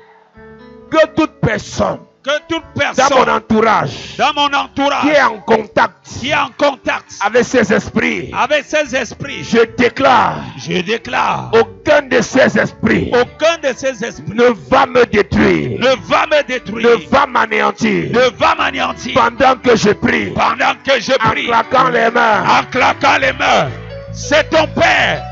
que toute personne Que toute dans personne mon entourage dans mon entourage qui est en contact qui est en contact avec ces esprits, avec ces esprits, je déclare, aucun de ces esprits de ces esprits ne va me détruire, ne va me détruire, ne va m'anéantir, ne va m'anéantir pendant que je prie, pendant que je en prie, claquant les mains. en claquant les mains. C'est ton père,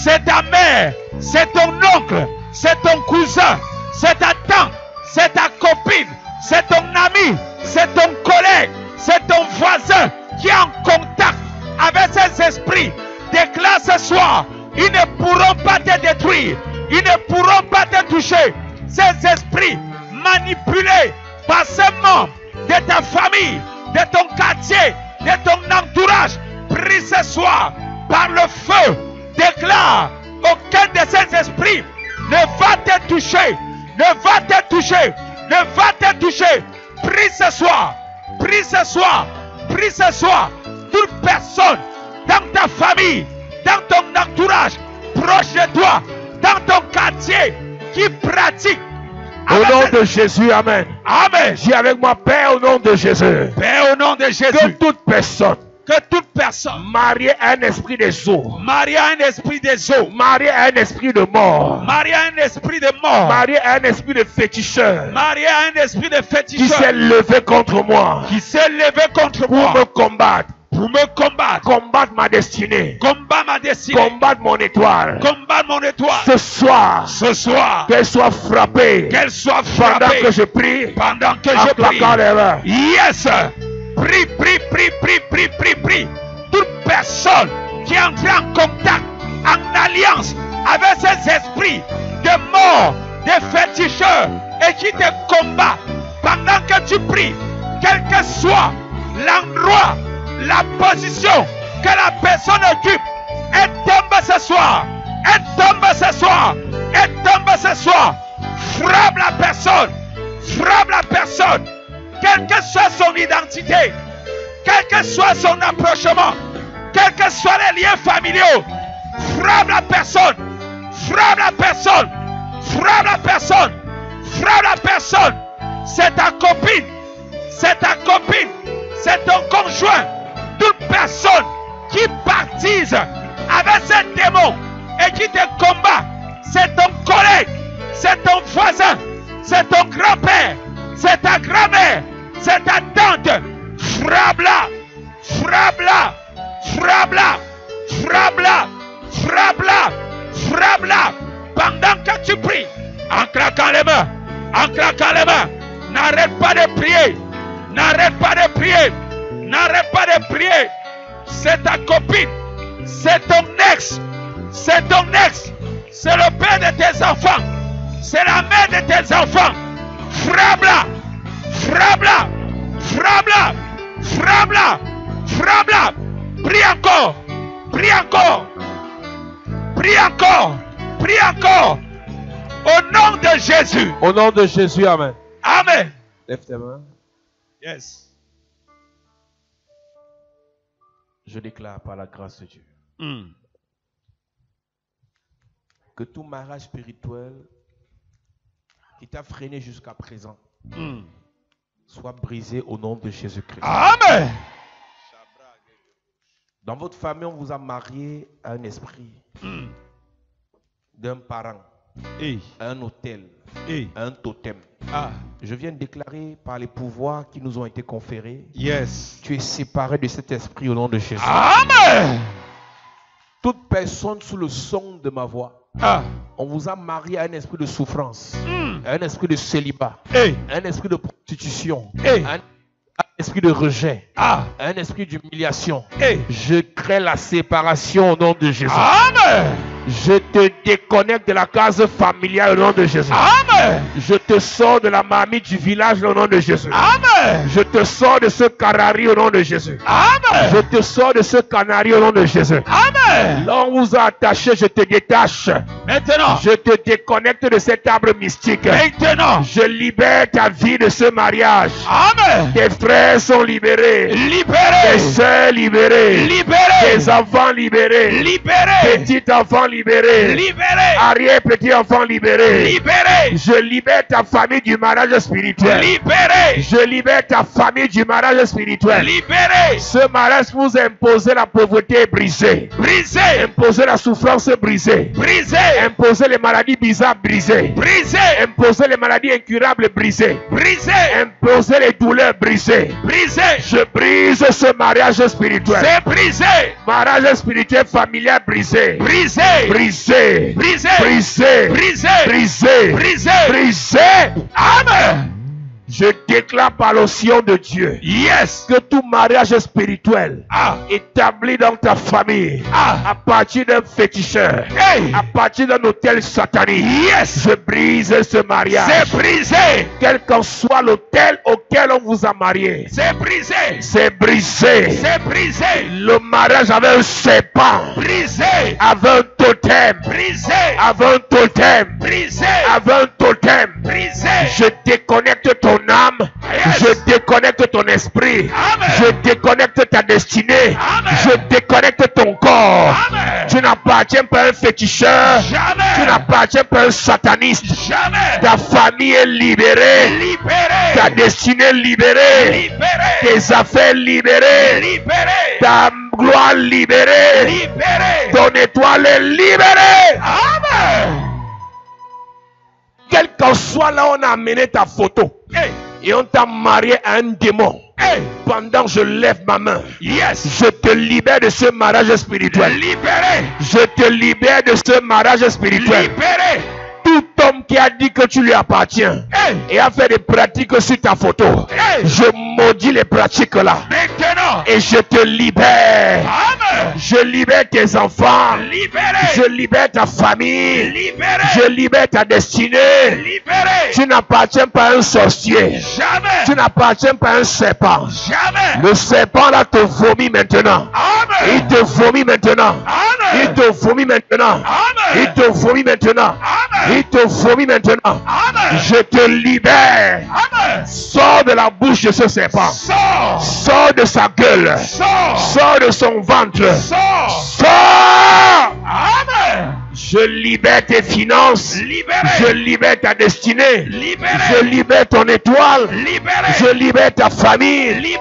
c'est ta mère, c'est ton oncle, c'est ton cousin, c'est ta tante, c'est ta copine, c'est ton ami, c'est ton collègue, c'est ton voisin qui est en contact avec ces esprits. Déclare ce soir, ils ne pourront pas te détruire, ils ne pourront pas te toucher. Ces esprits manipulés par ces membres de ta famille, de ton quartier, de ton entourage, prie ce soir par le feu. Déclare, aucun de ces esprits ne va te toucher, ne va te toucher, ne va te toucher. Prie ce soir, prie ce soir, prie ce soir. Toute personne dans ta famille, dans ton entourage, proche de toi, dans ton quartier, qui pratique Au nom de Jésus, amen. Amen. Dis avec moi, Père, au nom de Jésus. Père, au nom de Que Jésus, toute personne que toute personne mariée à un esprit des eaux, mariée à un esprit des eaux, mariée à un esprit de mort, mariée à un esprit de mort, mariée à un esprit de féticheur, mariée à un esprit de qui féticheur, s'est levé contre moi qui s'est levé contre pour moi, me combattre, combattre ma destinée, combat ma destinée, combattre mon étoile. combat mon étoile. Ce soir, Qu'elle soit frappée soit pendant frappée que je prie, pendant que en je prie. claquant les mains. Yes. Prie. Toute personne qui est entrée en contact, en alliance avec ces esprits de mort, de féticheurs et qui te combat pendant que tu pries, quel que soit l'endroit, la position que la personne occupe, elle tombe ce soir. Elle tombe ce soir. Elle tombe ce soir. Frappe la personne. Frappe la personne. Quelle que soit son identité, quel que soit son approchement, quels que soient les liens familiaux, frappe la personne. Frappe la personne. Frappe la personne. Frappe la personne. C'est ta copine. C'est ta copine. C'est ton conjoint. Toute personne qui baptise avec ces démons et qui te combat, c'est ton collègue, c'est ton voisin, c'est ton grand-père, c'est ta grand-mère, c'est ta tante. Frappe-la, frappe-la, frappe-la, frappe-la, frappe-la, frappe-la. Pendant que tu pries, en claquant les mains, en claquant les mains, n'arrête pas de prier, n'arrête pas de prier, n'arrête pas de prier. C'est ta copine, c'est ton ex, c'est ton ex, c'est le père de tes enfants, c'est la mère de tes enfants. Frappe-la, frappe-la, frappe-la, frappe-la, frappe-la. Prie encore, prie encore, prie encore, prie encore. Au nom de Jésus. Au nom de Jésus, amen. Amen. Lève tes mains. Yes. Je déclare par la grâce de Dieu que tout mariage spirituel qui t'a freiné jusqu'à présent soit brisé au nom de Jésus-Christ. Amen. Dans votre famille, on vous a marié à un esprit d'un parent, à un hôtel, à un totem. Je viens de déclarer par les pouvoirs qui nous ont été conférés. Yes. Tu es séparé de cet esprit au nom de Jésus. Amen. Toute personne sous le son de ma voix, on vous a marié à un esprit de souffrance, à un esprit de célibat, à un esprit de prostitution, à un esprit de rejet, à un esprit d'humiliation. Je crée la séparation au nom de Jésus. Amen. Je te déconnecte de la case familiale au nom de Jésus. Amen. Je te sors de la mamie du village au nom de Jésus. Amen. Je te sors de ce canari au nom de Jésus. Amen. Je te sors de ce canari au nom de Jésus. Amen. Là on vous a attaché, je te détache. Maintenant. Je te déconnecte de cet arbre mystique. Maintenant. Je libère ta vie de ce mariage. Amen. Tes frères sont libérés. Libérés. Tes soeurs libérées. Libérés. Tes enfants libérés. Libérés. Petits enfants libérés. Libérés. Arrière-petits enfants libérés. Libérés. Je libère ta famille du mariage spirituel. Libérés. Je libère ta famille du mariage spirituel. Libérés. Ce mariage vous imposer la pauvreté brisée. Brisés. Imposer la souffrance brisée. Brisés. Imposer les maladies bizarres brisées. Brisés. Imposer les maladies incurables brisées. Brisés. Imposer les douleurs brisées. Brisés. Je brise ce mariage spirituel. C'est brisé. Mariage spirituel familial brisé. Brisé. Brisé. Brisé. Brisé. Brisé. Brisé. Brisé. Brisé. Amen. Je déclare par l'onction de Dieu. Yes. Que tout mariage spirituel établi dans ta famille à partir d'un féticheur, à partir d'un hôtel satanique, je brise ce mariage. C'est brisé. Quel qu'en soit l'hôtel auquel on vous a marié, C'est brisé. c'est brisé. C'est brisé. Le mariage avait un serpent, Brisé. avait un totem, Brisé. avait un totem, Brisé. avait un totem. Brisé. Je déconnecte ton âme. Je déconnecte ton esprit. Je déconnecte ta destinée. Je déconnecte ton corps. Tu n'appartiens pas à un féticheur. Tu n'appartiens pas à un sataniste. Ta famille est libérée. Ta destinée libérée. Tes affaires libérées. Ta gloire libérée. Ton étoile est libérée. Quel qu'en soit là, on a amené ta photo. Et on t'a marié à un démon. Pendant que je lève ma main, je te libère de ce mariage spirituel. Je te libère de ce mariage spirituel. Tout homme qui a dit que tu lui appartiens et a fait des pratiques sur ta photo, je maudis les pratiques là. Et je te libère. Je libère tes enfants. Je libère ta famille. Je libère ta destinée. Tu n'appartiens pas à un sorcier. Tu n'appartiens pas à un serpent. Le serpent là te vomit maintenant. Il te vomit maintenant. Il te vomit maintenant. Il te vomit maintenant. Il te vomit maintenant. Je te libère. Sors de la bouche de ce serpent. Sors de sa gueule. Sors de son ventre. Sors. Je libère tes finances. Je libère ta destinée. Je libère ton étoile. Je libère ta famille.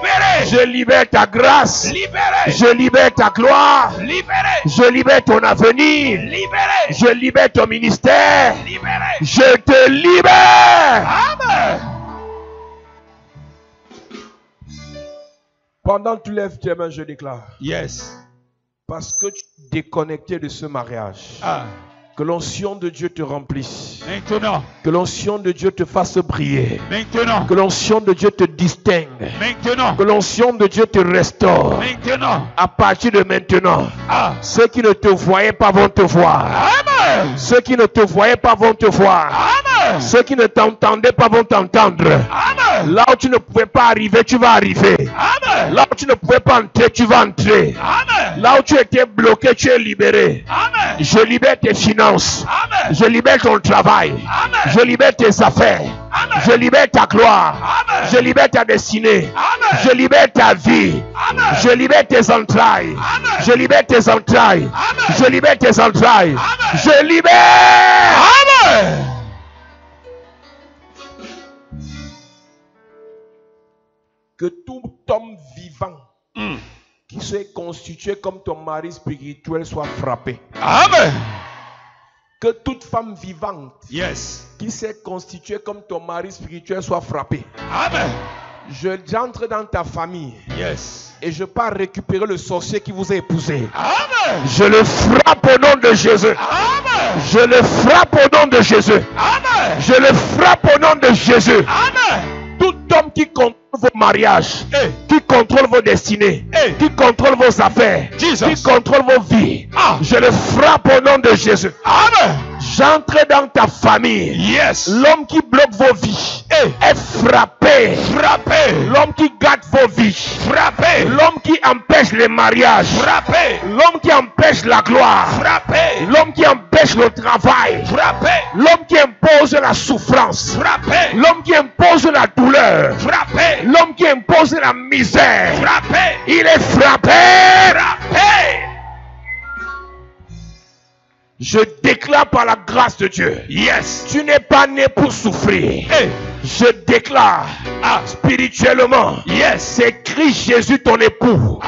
Je libère ta grâce. Je libère ta gloire. Je libère ton avenir. Je libère ton ministère. Je te libère. Pendant que tu lèves tes mains, je déclare. Parce que tu es déconnecté de ce mariage. Que l'onction de Dieu te remplisse. Maintenant. Que l'onction de Dieu te fasse briller. Maintenant. Que l'onction de Dieu te distingue. Maintenant. Que l'onction de Dieu te restaure. Maintenant. À partir de maintenant, ceux qui ne te voyaient pas vont te voir. Amen. Ceux qui ne te voyaient pas vont te voir. Amen. Ceux qui ne t'entendaient pas vont t'entendre. Amen. Là où tu ne pouvais pas arriver, tu vas arriver. Amen. Là où tu ne pouvais pas entrer, tu vas entrer. Amen. Là où tu étais bloqué, tu es libéré. Amen. Je libère tes finances. Amen. Je libère ton travail. Amen. Je libère tes affaires. Amen. Je libère ta gloire. Amen. Je libère ta destinée. Amen. Je libère ta vie. Amen. Je libère tes entrailles. Amen. Je libère tes entrailles. Amen. Je libère tes entrailles. Amen. Je libère. Amen. Que tout homme vivant qui soit constitué comme ton mari spirituel soit frappé. Amen. Que toute femme vivante Yes. qui s'est constituée comme ton mari spirituel soit frappée. Amen. J'entre dans ta famille Yes. et je pars récupérer le sorcier qui vous a épousé. Amen. Je le frappe au nom de Jésus. Amen. Je le frappe au nom de Jésus. Amen. Je le frappe au nom de Jésus. Amen. Tout homme qui contrôle vos mariages, qui contrôle vos destinées, qui contrôle vos affaires, Jesus. qui contrôle vos vies, je le frappe au nom de Jésus. Amen. J'entre dans ta famille. Yes. L'homme qui bloque vos vies est frappé. Frappé. L'homme qui gâte vos vies. Frappé. L'homme qui empêche les mariages. Frappé. L'homme qui empêche la gloire. Frappé. L'homme qui empêche le travail. Frappé. L'homme qui impose la souffrance. Frappé. L'homme qui impose la douleur. Frappé. L'homme qui impose la misère. Frappé. Il est frappé. Frappé. Je déclare par la grâce de Dieu. Yes. Tu n'es pas né pour souffrir. Je déclare spirituellement. Yes. C'est Christ Jésus ton époux.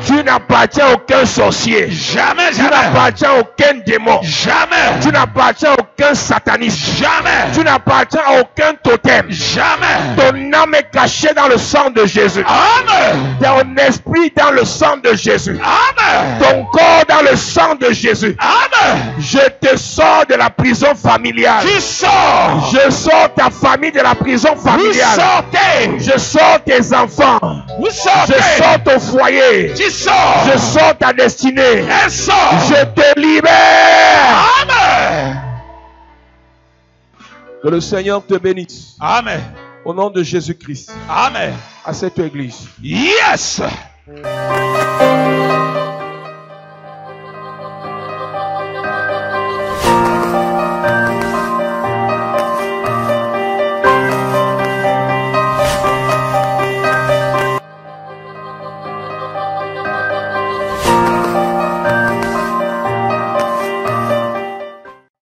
Tu n'appartiens à aucun sorcier. Jamais, Tu jamais. n'appartiens à aucun démon. Jamais. Tu n'appartiens à aucun sataniste. Jamais. Tu n'appartiens à aucun totem. Jamais. Ton âme est cachée dans le sang de Jésus. Amen. Ton esprit dans le sang de Jésus. Amen. Ton corps dans le sang de Jésus. Amen. Je te sors de la prison familiale. Tu sors. Je sors ta famille de la prison Vous familiale. sortez. Je sors tes enfants. Vous sortez. Je sors ton foyer. Tu sors. Je sors ta destinée. Elle sort. Je te libère. Amen. Que le Seigneur te bénisse. Amen. Au nom de Jésus-Christ. Amen. À cette église. Yes.